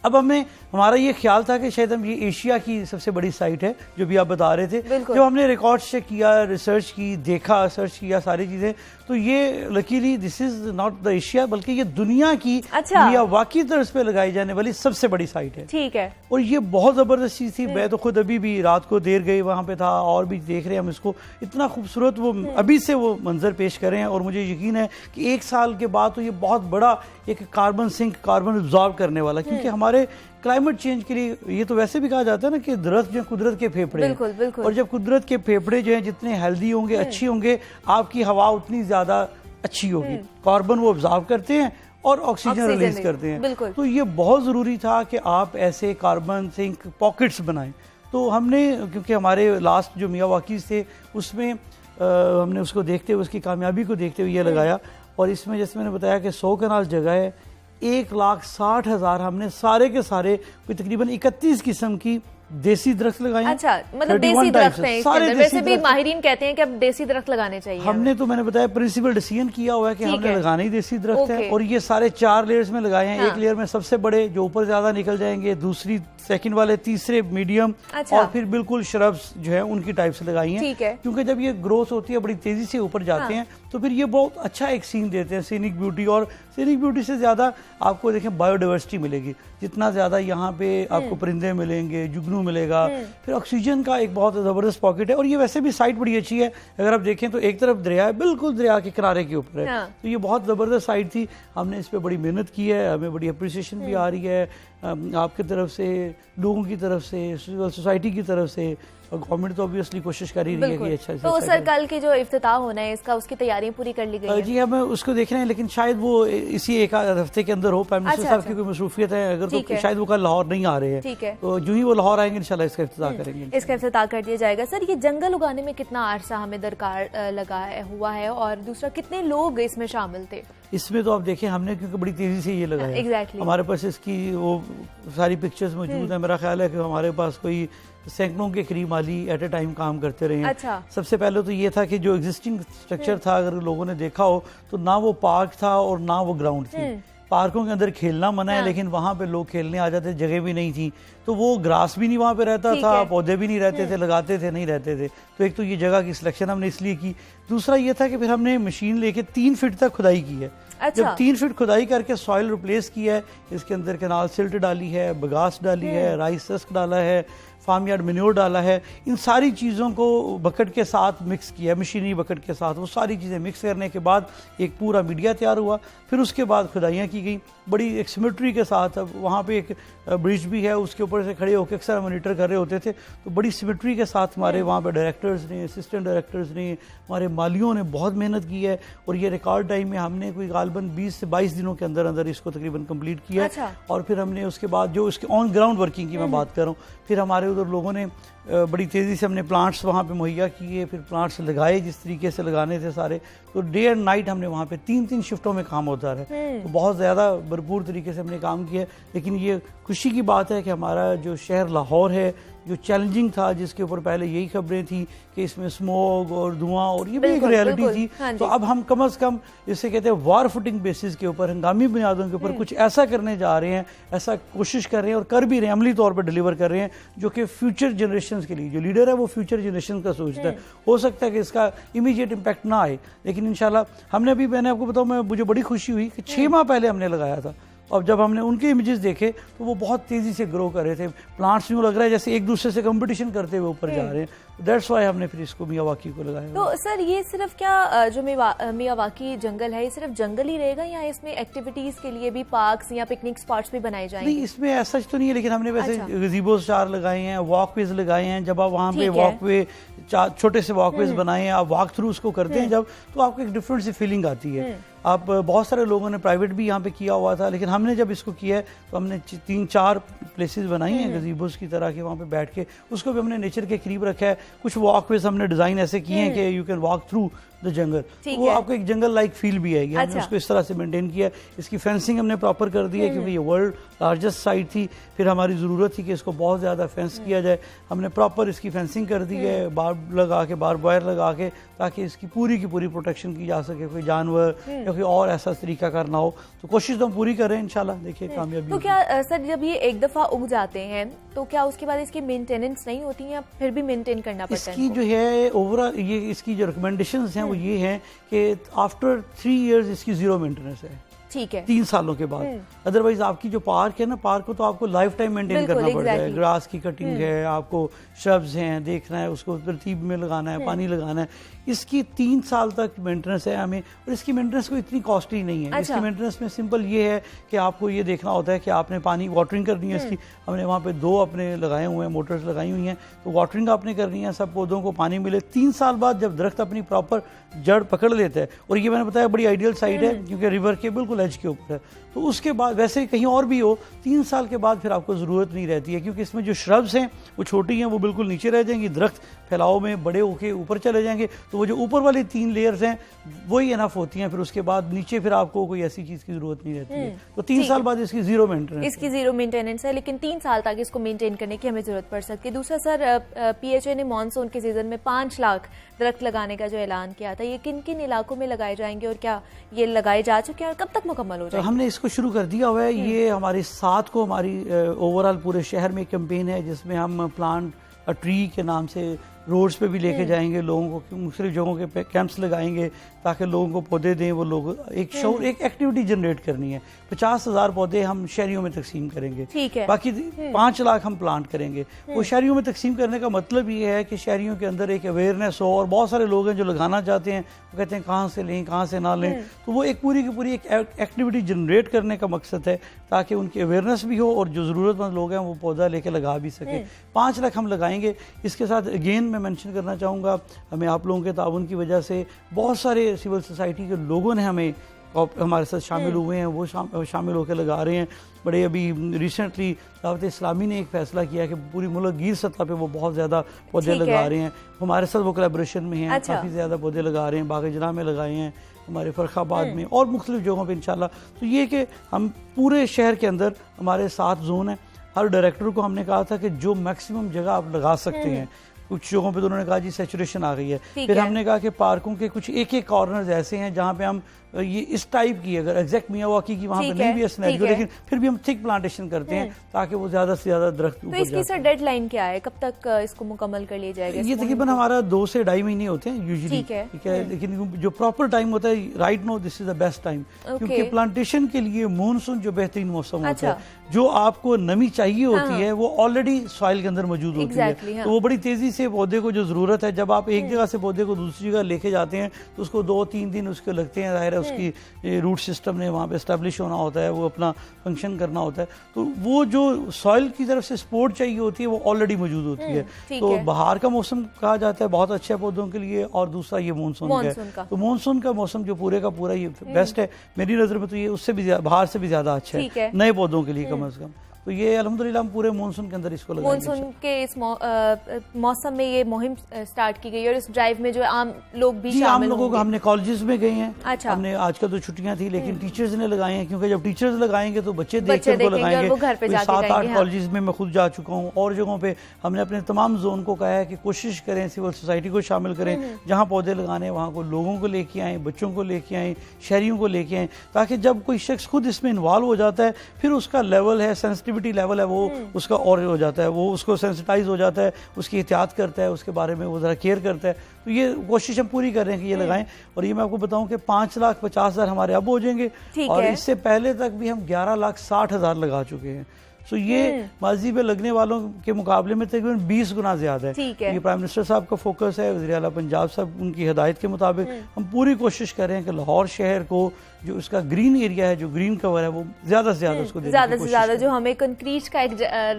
अब हमारा ये ख्याल था कि शायद हम ये एशिया की सबसे बड़ी साइट है, जो भी आप बता रहे थे। जब हमने रिकॉर्ड चेक किया, रिसर्च की, देखा, सर्च किया सारी चीजें, तो ये luckily this is not the Asia, बल्कि ये दुनिया की मियावाकी तर्ज पे लगाई जाने वाली सबसे बड़ी साइट है। ठीक है। और ये बहुत जबरदस्त चीज थी। मैं तो खुद अभी भी रात को देर गई वहां पे था और भी देख रहे हैं हम इसको, इतना खूबसूरत वो अभी से वो मंजर पेश कर रहे हैं। और मुझे यकीन है कि 1 साल के बाद तो ये बहुत बड़ा एक कार्बन सिंक, कार्बन एब्जॉर्ब करने वाला, क्योंकि हमारे क्लाइमेट चेंज के लिए ये तो वैसे भी कहा जाता है ना कि दरख्त जो कुदरत के फेफड़े हैं। बिल्कुल, बिल्कुल। और जब कुदरत के फेफड़े जो हैं जितने हेल्दी होंगे, अच्छी होंगे, आपकी हवा उतनी ज्यादा अच्छी होगी। कार्बन वो ऑब्जॉर्ब करते हैं और ऑक्सीजन रिलीज करते हैं। तो ये बहुत जरूरी था कि आप ऐसे कार्बन सिंक पॉकेट्स बनाएं। तो हमने, क्योंकि हमारे लास्ट जो मियावाकीज थे उसमें हमने उसको देखते हुए, उसकी कामयाबी को देखते हुए ये लगाया। और इसमें जैसे मैंने बताया कि 100 कनाल जगह है, 1,60,000 हमने सारे के सारे तकरीबन 31 किस्म की देसी दरख्त लगाए। अच्छा, मतलब देसी दरख्त हैं इसके अंदर। वैसे भी माहिरीन कहते हैं कि अब देसी दरख्त लगाने चाहिए। हमने तो मैंने बताया प्रिंसिपल डिसीजन किया हुआ है कि हमने लगाने ही देसी दरख्त है। और ये सारे 4 लेयर्स में लगाए हैं। एक लेयर में सबसे बड़े जो ऊपर ज्यादा निकल जाएंगे, दूसरी सेकंड वाले, तीसरे मीडियम, और फिर बिल्कुल श्रब्स जो है उनकी टाइप से लगाई हैं। क्योंकि जब ये ग्रोथ होती है बड़ी तेजी से ऊपर जाते हैं तो फिर ये बहुत अच्छा एक सीन देते हैं, सीनिक ब्यूटी। और सीनिक ब्यूटी से ज्यादा आपको देखें बायोडाइवर्सिटी मिलेगी। जितना ज्यादा यहाँ पे आपको परिंदे मिलेंगे, जुगनू मिलेगा, फिर ऑक्सीजन का एक बहुत जबरदस्त पॉकेट है। और ये वैसे भी साइट बड़ी अच्छी है। अगर आप देखें तो एक तरफ दरिया है, बिल्कुल दरिया के किनारे के ऊपर है। तो ये बहुत जबरदस्त साइट थी। हमने इस पे बड़ी मेहनत की है, हमें बड़ी अप्रिसिएशन भी आ रही है आपकी तरफ से, लोगों की तरफ से, सिविल सोसाइटी की तरफ से, और गवर्नमेंट तो ऑब्वियसली कोशिश कर ही रही है कि अच्छा से। तो सर कल की जो इफ्तिताह होना है इसका, उसकी तैयारियां पूरी कर ली गई है? जी हम उसको देख रहे हैं, लेकिन शायद वो इसी 1 हफ्ते के अंदर हो। प्राइम मिनिस्टर साहब की कोई मसरूफियत है अगर, तो शायद वो कल लाहौर नहीं आ रहे हैं। ठीक है। तो जो ही वो लाहौर आएंगे इंशाल्लाह इसका इफ्तिताह करेंगे। इसका इफ्तिताह कर दिया जाएगा। सर ये जंगल उगाने में कितना अरसा हमें दरकार लगा हुआ है, और दूसरा कितने लोग इसमें शामिल थे? इसमें तो आप देखें हमने, क्योंकि बड़ी तेजी से ये लगाया, हमारे पास इसकी वो सारी पिक्चर्स मौजूद है। मेरा ख्याल है कि हमारे पास कोई सैकड़ों के करीब माली एट ए टाइम काम करते रहे हैं। अच्छा। सबसे पहले तो ये था कि जो एग्जिस्टिंग स्ट्रक्चर था, अगर लोगों ने देखा हो तो ना वो पार्क था और ना वो ग्राउंड थी। पार्कों के अंदर खेलना मना है, लेकिन वहां पे लोग खेलने आ जाते, जगह भी नहीं थी, तो वो ग्रास भी नहीं वहां पे रहता था, पौधे भी नहीं रहते थे, लगाते थे नहीं रहते थे। तो एक तो ये जगह की सिलेक्शन हमने इसलिए की। दूसरा ये था कि फिर हमने मशीन लेके 3 फीट तक खुदाई की है। जब 3 फीट खुदाई करके सॉइल रिप्लेस किया है, इसके अंदर कैनाल सिल्ट डाली है, बगास डाली है, राइस रस्क डाला है, फार्म यार्ड मेन्योर डाला है, इन सारी चीज़ों को बकेट के साथ मिक्स किया, मशीनरी बकेट के साथ। वो सारी चीज़ें मिक्स करने के बाद एक पूरा मीडिया तैयार हुआ। फिर उसके बाद खुदाइयाँ की की गई बड़ी एक सिमेट्री के साथ। अब वहाँ पे एक ब्रिज भी है, उसके ऊपर से खड़े होकर अक्सर मॉनिटर कर रहे होते थे, तो बड़ी सिमेट्री के साथ हमारे वहाँ पे डायरेक्टर्स ने, असिस्टेंट डायरेक्टर्स ने, हमारे मालियों ने बहुत मेहनत की है और ये रिकॉर्ड टाइम में हमने कोई गालबन 20 से 22 दिनों के अंदर अंदर इसको तकरीबन कंप्लीट किया। अच्छा। और फिर हमने उसके बाद जो इसके ऑन ग्राउंड वर्किंग की मैं बात कर रहा हूँ, फिर हमारे उधर लोगों ने बड़ी तेज़ी से हमने प्लांट्स वहाँ पे मुहैया किए, फिर प्लांट्स लगाए जिस तरीके से लगाने थे सारे, तो डे एंड नाइट हमने वहाँ पे 3-3 शिफ्टों में काम होता रहा, तो बहुत ज़्यादा भरपूर तरीके से हमने काम किया। लेकिन ये खुशी की बात है कि हमारा जो शहर लाहौर है, जो चैलेंजिंग था, जिसके ऊपर पहले यही खबरें थी कि इसमें स्मोग और धुआं और ये भी एक रियलिटी थी, तो अब हम कम से कम इसे कहते हैं वार फुटिंग बेसिस के ऊपर, हंगामी बुनियादों के ऊपर कुछ ऐसा करने जा रहे हैं, ऐसा कोशिश कर रहे हैं और कर भी रहे हैं, अमली तौर पर डिलीवर कर रहे हैं, जो कि फ्यूचर जनरेशन के लिए, जो लीडर है वो फ्यूचर जनरेशन का सोचता है। हो सकता है कि इसका इमीडिएट इम्पैक्ट ना आए, लेकिन इंशाल्लाह हमने अभी, मैंने आपको बताऊँ, मुझे बड़ी खुशी हुई कि 6 माह पहले हमने लगाया था, और जब हमने उनके इमेजेस देखे तो वो बहुत तेज़ी से ग्रो कर रहे थे, प्लांट्स यूँ लग रहा है जैसे एक दूसरे से कंपटीशन करते हुए ऊपर जा रहे हैं। दैट्स वाई हमने फिर इसको मियावाकी को लगाया। तो सर ये सिर्फ क्या जो मियावाकी जंगल है, ये सिर्फ जंगल ही रहेगा या इसमें एक्टिविटीज के लिए भी पार्क्स या पिकनिक स्पॉट्स भी बनाए जाएंगे? नहीं, इसमें ऐसा तो नहीं है, लेकिन हमने वैसे गज़ीबोस 4 लगाए हैं, वॉकवेज लगाए हैं। जब आप वहाँ पे वॉकवे, छोटे से वॉकवेज बनाए हैं, आप वॉक थ्रू उसको करते हैं जब, तो आपको एक डिफरेंट सी फीलिंग आती है। आप बहुत सारे लोगों ने प्राइवेट भी यहाँ पे किया हुआ था, लेकिन हमने जब इसको किया है तो हमने 3-4 प्लेसेस बनाई हैं गज़ीबोस की तरह के, वहाँ पे बैठ के उसको भी हमने नेचर के करीब रखा है। कुछ वॉकवेज हमने डिज़ाइन ऐसे किए हैं कि you can walk through the jungle, तो वो आपको एक जंगल लाइक फील भी आएगी। हमने उसको इस तरह से मेंटेन किया। इसकी फेंसिंग हमने प्रॉपर कर दी है, क्योंकि ये वर्ल्ड लार्जेस्ट साइट थी, फिर हमारी ज़रूरत थी कि इसको बहुत ज़्यादा फेंस किया जाए। हमने प्रॉपर इसकी फेंसिंग कर दी है, बार्ब लगा के, बार्ब वायर लगा के, ताकि इसकी पूरी की पूरी प्रोटेक्शन की जा सके, कोई जानवर या कोई और ऐसा तरीका करना हो। तो कोशिश तो हम पूरी कर रहे हैं, इंशाल्लाह देखिए कामयाबी। तो क्या सर जब ये एक दफ़ा उग जाते हैं तो क्या उसके बाद इसकी मेंटेनेंस नहीं होती है, या फिर भी मेंटेन करना पड़ता है? इसकी जो है ओवरऑल ये इसकी जो रिकमेंडेशंस हैं वो ये हैं कि आफ्टर 3 इयर्स इसकी 0 मेंटेनेंस है। ठीक है, 3 सालों के बाद। अदरवाइज आपकी जो पार्क है ना, पार्क को तो आपको लाइफ टाइम मेंटेन करना पड़ता है। ग्रास की कटिंग है, आपको श्रब्स हैं देखना है, उसको तरतीब में लगाना है, पानी लगाना है। इसकी 3 साल तक मेंटेनेंस है हमें, और इसकी मेंटेनेंस कोई इतनी कॉस्टली नहीं है। इसकी मेंटेनेंस में सिंपल ये है कि आपको ये देखना होता है कि आपने पानी वाटरिंग करनी है इसकी। हमने वहाँ पे 2 अपने लगाए हुए हैं, मोटर्स लगाई हुई हैं, तो वाटरिंग आपने करनी है, सब पौधों को पानी मिले। 3 साल बाद जब दरख्त अपनी प्रॉपर जड़ पकड़ लेता है, और ये मैंने बताया बड़ी आइडियल साइड है क्योंकि रिवर के बिल्कुल एज के ऊपर है, तो उसके बाद वैसे कहीं और भी हो 3 साल के बाद फिर आपको ज़रूरत नहीं रहती है, क्योंकि इसमें जो श्रब्स हैं वो छोटी हैं, वो बिल्कुल नीचे रह जाएंगी, दरख्त फैलाव में बड़े होके ऊपर चले जाएंगे, तो वो जो ऊपर वाली 3 लेयर्स हैं वही इनफ होती हैं। फिर उसके बाद नीचे फिर आपको कोई ऐसी चीज़ की ज़रूरत नहीं रहती है। तो 3 साल बाद इसकी 0 मेंटेनेंस, इसकी 0 मेंटेनेंस है, लेकिन 3 साल तक इसको मेंटेन करने की हमें ज़रूरत पड़ सकती है। दूसरा सर, PHA ने मानसून के सीज़न में 5 लाख दरख्त लगाने का जो ऐलान किया था, ये किन किन इलाकों में लगाए जाएंगे और क्या ये लगाए जा चुके हैं और कब तक मुकम्मल हो जाएंगे? हमने इसको शुरू कर दिया हुआ है। ये हमारी 7 को हमारी ओवरऑल पूरे शहर में कैंपेन है, जिसमें हम प्लांट अ ट्री के नाम से रोड्स पे भी लेके जाएंगे लोगों को, मुख्तलिफ जगहों के कैंप्स लगाएंगे ताकि लोगों को पौधे दें। वो लोग एक शौर, एक एक्टिविटी जनरेट करनी है। 50,000 पौधे हम शहरियों में तकसीम करेंगे, ठीक है। बाकी 5 लाख हम प्लांट करेंगे। वो शहरियों में तकसीम करने का मतलब ये है कि शहरियों के अंदर एक अवेयरनेस हो, और बहुत सारे लोग हैं जो लगाना चाहते हैं, वो कहते हैं कहाँ से लें, कहाँ से ना लें, तो वो एक पूरी की पूरी एक एक्टिविटी जनरेट करने का मकसद है, ताकि उनकी अवेयरनेस भी हो और जो ज़रूरतमंद लोग हैं वो पौधा लेके लगा भी सके। 5 लाख हम लगाएंगे। इसके साथ अगेन मैं मेंशन करना चाहूँगा, हमें आप लोगों के ताउन की वजह से बहुत सारे सिविल सोसाइटी के लोगों ने हमें हमारे साथ शामिल हुए हैं, वो शामिल होकर लगा रहे हैं। बड़े अभी रिसेंटली दावत इस्लामी ने एक फ़ैसला किया कि पूरी मुल्क गिर सतह पे वो बहुत ज़्यादा पौधे लगा रहे हैं। हमारे साथ वो कोलैबोरेशन में हैं, काफ़ी ज़्यादा पौधे लगा रहे हैं। बाग़-ए-जनाह में लगाए हैं, हमारे फ़र्खाबाद में और मुख्तलिफ जगहों पर इंशाल्लाह। तो ये कि हम पूरे शहर के अंदर हमारे 7 जोन हैं। हर डायरेक्टर को हमने कहा था कि जो मैक्सिमम जगह आप लगा सकते हैं, कुछ जगहों पे तो उन्होंने कहा जी सैचुरेशन आ गई है। फिर हमने कहा कि पार्कों के कुछ एक कॉर्नर्स ऐसे हैं जहाँ पे हम ये इस टाइप की, अगर एग्जैक्ट मियावाकी की वहाँ पे नहीं भी है सिनेरियो, लेकिन फिर भी हम थिक प्लांटेशन करते हैं ताकि वो ज्यादा से ज्यादा दरख्त ऊपर जाए। तो इसकी सर डेडलाइन क्या है, कब तक इसको मुकम्मल कर लिया जाएगा? ये तकरीबन हमारा 2 से 2.5 महीने होते हैं यूजुअली, ठीक है। लेकिन जो प्रॉपर टाइम होता है, right no this is the best time, क्योंकि प्लांटेशन के लिए मानसून जो बेहतरीन मौसम होता है, जो आपको नमी चाहिए होती है वो ऑलरेडी सॉइल के अंदर मौजूद होती है, तो वो बड़ी तेजी से पौधे को जो जरूरत है, जब आप एक जगह से पौधे को दूसरी जगह लेके जाते हैं तो उसको 2-3 दिन उसके लगते हैं, जाहिर है है, उसकी रूट सिस्टम ने वहाँ पे एस्टेब्लिश होना होता है, वो अपना फंक्शन करना होता है। तो वो जो सॉइल की तरफ से सपोर्ट चाहिए होती है वो ऑलरेडी मौजूद होती है। तो बाहर का मौसम कहा जाता है बहुत अच्छा है पौधों के लिए, और दूसरा ये मानसून का है। तो मानसून का मौसम जो पूरे का पूरा ये बेस्ट है मेरी नज़र में, तो ये उससे भी बाहर से भी ज़्यादा अच्छा है नए पौधों के लिए कम से कम। तो ये अल्हम्दुलिल्लाह हम पूरे मानसून के अंदर इसको लगाएंगे। मानसून के इस मौसम में ये मुहिम स्टार्ट की गई, और इस ड्राइव में जो आम लोग भी शामिल आम लोगों को हमने कॉलेजेस में गए हैं। अच्छा। हमने आजकल तो छुट्टियां थी लेकिन टीचर्स ने लगाए हैं, क्योंकि जब टीचर्स लगाएंगे तो बच्चे देख कर उनको लगाएंगे। 7-8 कॉलेजेस में मैं खुद जा चुका हूँ, और जगहों पे हमने अपने तमाम जोन को कहा है कि कोशिश करें सिविल सोसाइटी को शामिल करें, जहाँ पौधे लगाने वहाँ को लोगों को लेके आए, बच्चों को लेके आए, शहरियों को लेके आए, ताकि जब कोई शख्स खुद इसमें इन्वॉल्व हो जाता है फिर उसका लेवल है, सेंसिटिविटी लेवल है, वो उसका और हो जाता है, वो उसको सेंसिटाइज हो जाता है, उसकी एहतियात करता है, उसके बारे में वो ज़रा केयर करता है। तो ये कोशिश हम पूरी कर रहे हैं कि ये लगाएं। और ये मैं आपको बताऊं कि 5,50,000 हमारे अब हो जाएंगे, और इससे पहले तक भी हम 11,60,000 लगा चुके हैं। तो ये माजी में लगने वालों के मुकाबले में तकरीबन 20 गुना ज्यादा है। ये प्राइम मिनिस्टर साहब का फोकस है, वज़ीर आला पंजाब साहब उनकी हिदायत के मुताबिक हम पूरी कोशिश कर रहे हैं कि लाहौर शहर को जो इसका ग्रीन एरिया है, जो ग्रीन कवर है, वो ज्यादा से ज्यादा उसको ज्यादा से ज्यादा जो हमें कंक्रीट का एक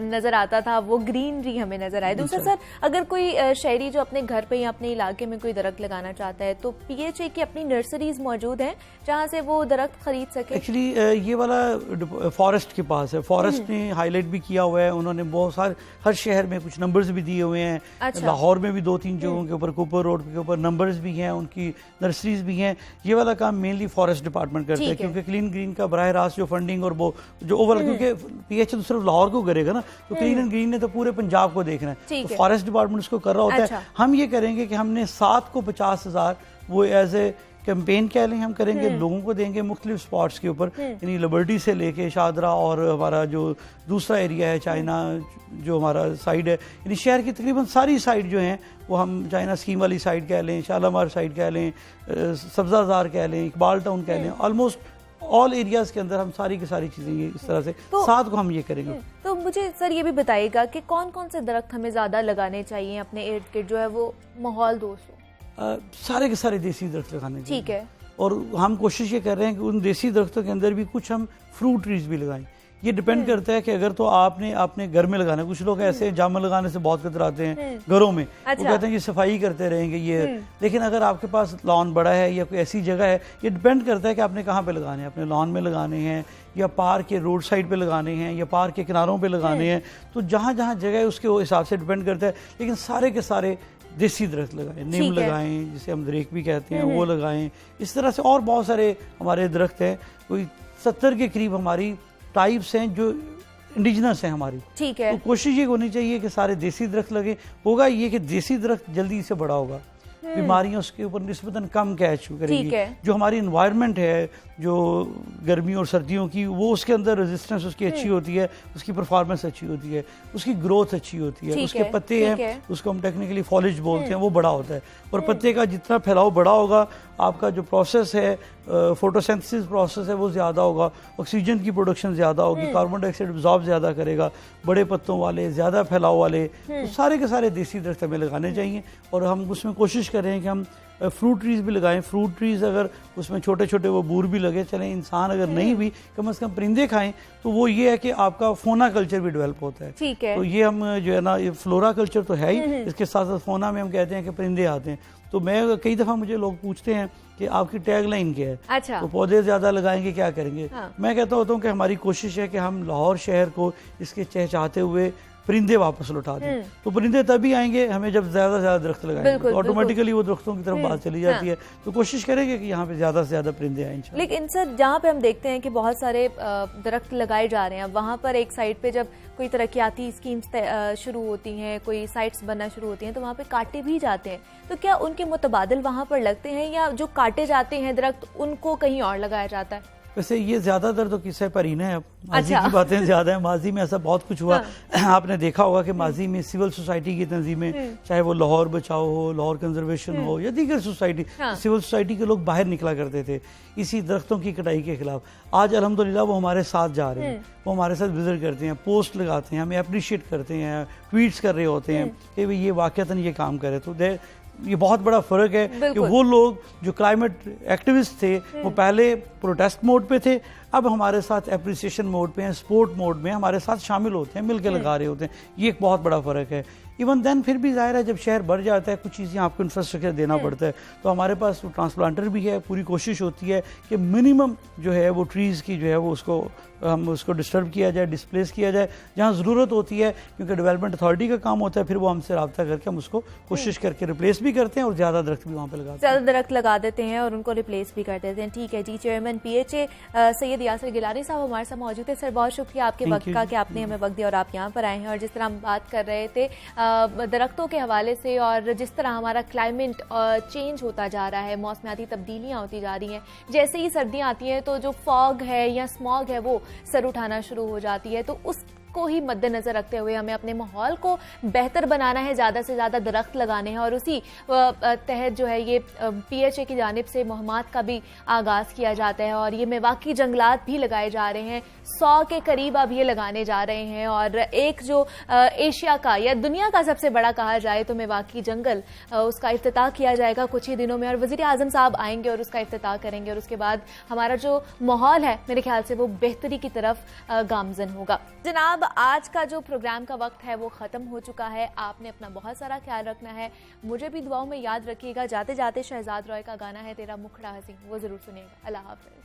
नजर आता था वो ग्रीनरी हमें नजर आए। दूसरा सर, अगर कोई शहरी जो अपने घर पे या अपने इलाके में कोई दरख्त लगाना चाहता है तो PHA की अपनी नर्सरीज मौजूद हैं जहाँ से वो दरख्त खरीद सके? एक्चुअली ये वाला फॉरेस्ट के पास है, फॉरेस्ट ने हाईलाइट भी किया हुआ है, उन्होंने बहुत सारे हर शहर में कुछ नंबर्स भी दिए हुए हैं। अच्छा। लाहौर में भी 2-3 जगहों के ऊपर, कूपर रोड के ऊपर नंबर्स भी हैं, उनकी नर्सरीज भी हैं। ये वाला काम मेनली फॉरेस्ट डिपार्टमेंट करते हैं, क्योंकि क्लीन ग्रीन का बराह रास्त जो फंडिंग और वो जो ओवरऑल, क्योंकि PHA तो सिर्फ लाहौर को करेगा ना, तो क्लीन एंड ग्रीन ने तो पूरे पंजाब को देखना है, तो फॉरेस्ट डिपार्टमेंट उसको कर रहा होता है। हम ये करेंगे कि हमने 7 को 50,000 वो एज ए कैंपेन कह लें हम करेंगे, लोगों को देंगे मुख्तलिफ स्पॉट्स के ऊपर, यानी लिबर्टी से लेके शादरा और हमारा जो दूसरा एरिया है चाइना जो हमारा साइड है, यानी शहर की तकरीबन सारी साइड जो हैं वो हम चाइना स्कीम वाली साइड कह लें, शालामार साइड कह लें, सब्जाजार कह लें, इकबाल टाउन कह लें, ऑलमोस्ट ऑल एरियाज के अंदर हम सारी की सारी चीजें ये इस तरह से तो 7 को हम ये करेंगे। तो मुझे सर ये भी बताइएगा कि कौन कौन से दरख्त हमें ज्यादा लगाने चाहिए अपने इर्द गिर्द जो है वो माहौल दोस्त हो? सारे के सारे देसी दरख्त लगाने चाहिए। ठीक है। और हम कोशिश ये कर रहे हैं कि उन देसी दरख्तों के अंदर भी कुछ हम फ्रूट ट्रीज भी लगाएं। ये डिपेंड करता है कि अगर तो आपने अपने घर में लगाना है, कुछ लोग ऐसे जामुन लगाने से बहुत कतराते हैं घरों में, वो कहते हैं कि सफाई करते रहेंगे ये, लेकिन अगर आपके पास लॉन बड़ा है या कोई ऐसी जगह है, ये डिपेंड करता है कि आपने कहाँ पे लगाने हैं, अपने लॉन में लगाने हैं या पार्क के रोड साइड पे लगाने हैं या पार्क के किनारों पे लगाने हैं, तो जहाँ जहाँ जगह है उसके हिसाब से डिपेंड करता है। लेकिन सारे के सारे देसी दरख्त लगाएं, नीम लगाएं जिसे हम दरेक भी कहते हैं, वो लगाएं। इस तरह से और बहुत सारे हमारे दरख्त हैं, कोई 70 के करीब हमारी टाइप्स हैं जो इंडिजिनस हैं हमारी। ठीक है। तो कोशिश ये होनी चाहिए कि सारे देसी दरख्त लगे। होगा ये कि देसी दरख्त जल्दी से बड़ा होगा, बीमारियां उसके ऊपर निस्बतन कम कैच करेगी। जो हमारी इन्वायरमेंट है जो गर्मी और सर्दियों की, वो उसके अंदर रेजिस्टेंस उसकी अच्छी होती है, उसकी परफॉर्मेंस अच्छी होती है, उसकी ग्रोथ अच्छी होती है, उसके पत्ते हैं उसको हम टेक्निकली फॉलिज बोलते हैं, वो बड़ा होता है। और पत्ते का जितना फैलाव बड़ा होगा, आपका जो प्रोसेस है फोटोसिंथेसिस प्रोसेस है वो ज़्यादा होगा, ऑक्सीजन की प्रोडक्शन ज़्यादा होगी, कार्बन डाइऑक्साइड एब्जॉर्ब ज़्यादा करेगा, बड़े पत्तों वाले ज़्यादा फैलाव वाले। तो सारे के सारे देसी दरख्त हमें लगाने चाहिए, और हम उसमें कोशिश कर रहे हैं कि हम फ्रूट ट्रीज भी लगाएं। फ्रूट ट्रीज अगर उसमें छोटे छोटे वो बूर भी लगे चलें, इंसान अगर नहीं भी कम से कम परिंदे खाएं, तो वो ये है कि आपका फोना कल्चर भी डेवलप होता है। ठीक है। तो ये हम जो है ना, ये फ्लोरा कल्चर तो है ही, इसके साथ साथ फोना में हम कहते हैं कि परिंदे आते हैं। तो मैं कई दफ़ा मुझे लोग पूछते हैं कि आपकी टैग लाइन क्या है। अच्छा। तो पौधे ज़्यादा लगाएंगे क्या करेंगे? हाँ। मैं कहता होता हूँ कि हमारी कोशिश है कि हम लाहौर शहर को इसके चहचहाते हुए परिंदे वापस लौटा दें। तो परिंदे तभी आएंगे हमें जब ज्यादा से ज्यादा दरख्त लगाएंगे, तो ऑटोमेटिकली वो दरख्तों की तरफ बात चली जाती है। तो कोशिश करेंगे कि यहाँ पे ज्यादा से ज्यादा परिंदे आए। लेकिन सर, जहाँ पे हम देखते हैं कि बहुत सारे दरख्त लगाए जा रहे हैं, वहाँ पर एक साइड पे जब कोई तरक्याती स्कीम्स शुरू होती हैं, कोई साइट्स बनना शुरू होती हैं, तो वहाँ पे काटे भी जाते हैं। तो क्या उनके मुतबादिल वहाँ पर लगते हैं, या जो काटे जाते हैं दरख्त उनको कहीं और लगाया जाता है? वैसे ये ज्यादातर तो किस्से पर ही है, माजी की बातें ज्यादा है। माजी में ऐसा बहुत कुछ हुआ। हाँ। आपने देखा होगा कि माजी में सिविल सोसाइटी की तंजीमें, चाहे वो लाहौर बचाओ हो, लाहौर कंजर्वेशन हो या दीगर सोसाइटी, सिविल सोसाइटी के लोग बाहर निकला करते थे इसी दरख्तों की कटाई के खिलाफ। आज अल्हम्दुलिल्लाह वो हमारे साथ जा रहे हैं, वो हमारे साथ विजिट करते हैं, पोस्ट लगाते हैं, हमें अप्रिशिएट करते हैं, ट्वीट्स कर रहे होते हैं कि भाई ये वाकईतन ये काम करे। तो ये बहुत बड़ा फर्क है कि वो लोग जो क्लाइमेट एक्टिविस्ट थे वो पहले प्रोटेस्ट मोड पे थे, अब हमारे साथ एप्रिसिएशन मोड पे हैं, स्पोर्ट मोड में हमारे साथ शामिल होते हैं, मिलकर लगा रहे होते हैं। ये एक बहुत बड़ा फर्क है। इवन देन फिर भी जाहिर है जब शहर बढ़ जाता है कुछ चीज़ें आपको इंफ्रास्ट्रक्चर देना पड़ता है, तो हमारे पास ट्रांसप्लांटर भी है। पूरी कोशिश होती है कि मिनिमम जो है वो ट्रीज़ की जो है वो उसको डिस्टर्ब किया जाए, डिस्प्लेस किया जाए जहाँ ज़रूरत होती है, क्योंकि डेवलपमेंट अथॉरिटी का काम होता है, फिर वो हमसे रब्ता करके हम उसको कोशिश करके रिप्लेस भी करते हैं और ज़्यादा दरख्त भी वहाँ पे लगाते हैं, ज़्यादा दरख्त लगा देते हैं और उनको रिप्लेस भी कर देते हैं। ठीक है जी, चेयरमैन PHA सैयद यासिर गिलानी साहब हमारे साथ मौजूद थे। सर बहुत शुक्रिया आपके वक्त का कि आपने हमें वक्त दिया और आप यहाँ पर आए हैं। और जिस तरह हम बात कर रहे थे दरख्तों के हवाले से और जिस तरह हमारा क्लाइमेट चेंज होता जा रहा है, मौसमियाती तब्दीलियाँ होती जा रही हैं, जैसे ही सर्दियाँ आती हैं तो जो फॉग है या स्मॉग है वो सर उठाना शुरू हो जाती है, तो उसको ही मद्देनजर रखते हुए हमें अपने माहौल को बेहतर बनाना है, ज़्यादा से ज़्यादा दरख्त लगाने हैं। और उसी तहत जो है ये PHA की जानिब से मुहिम्मात का भी आगाज़ किया जाता है और ये मेवाकी जंगलात भी लगाए जा रहे हैं। 100 के करीब अब ये लगाने जा रहे हैं और एक जो एशिया का या दुनिया का सबसे बड़ा कहा जाए तो मेवाकी जंगल, उसका इफ्तिताह किया जाएगा कुछ ही दिनों में और वज़ीर आज़म साहब आएंगे और उसका इफ्तिताह करेंगे और उसके बाद हमारा जो माहौल है मेरे ख्याल से वो बेहतरी की तरफ गामजन होगा। जनाब, आज का जो प्रोग्राम का वक्त है वो ख़त्म हो चुका है। आपने अपना बहुत सारा ख्याल रखना है, मुझे भी दुआओं में याद रखिएगा। जाते जाते शहजाद रॉय का गाना है तेरा मुखड़ा हसीन, वो ज़रूर सुनिएगा। अल्लाह हाफ़िज़।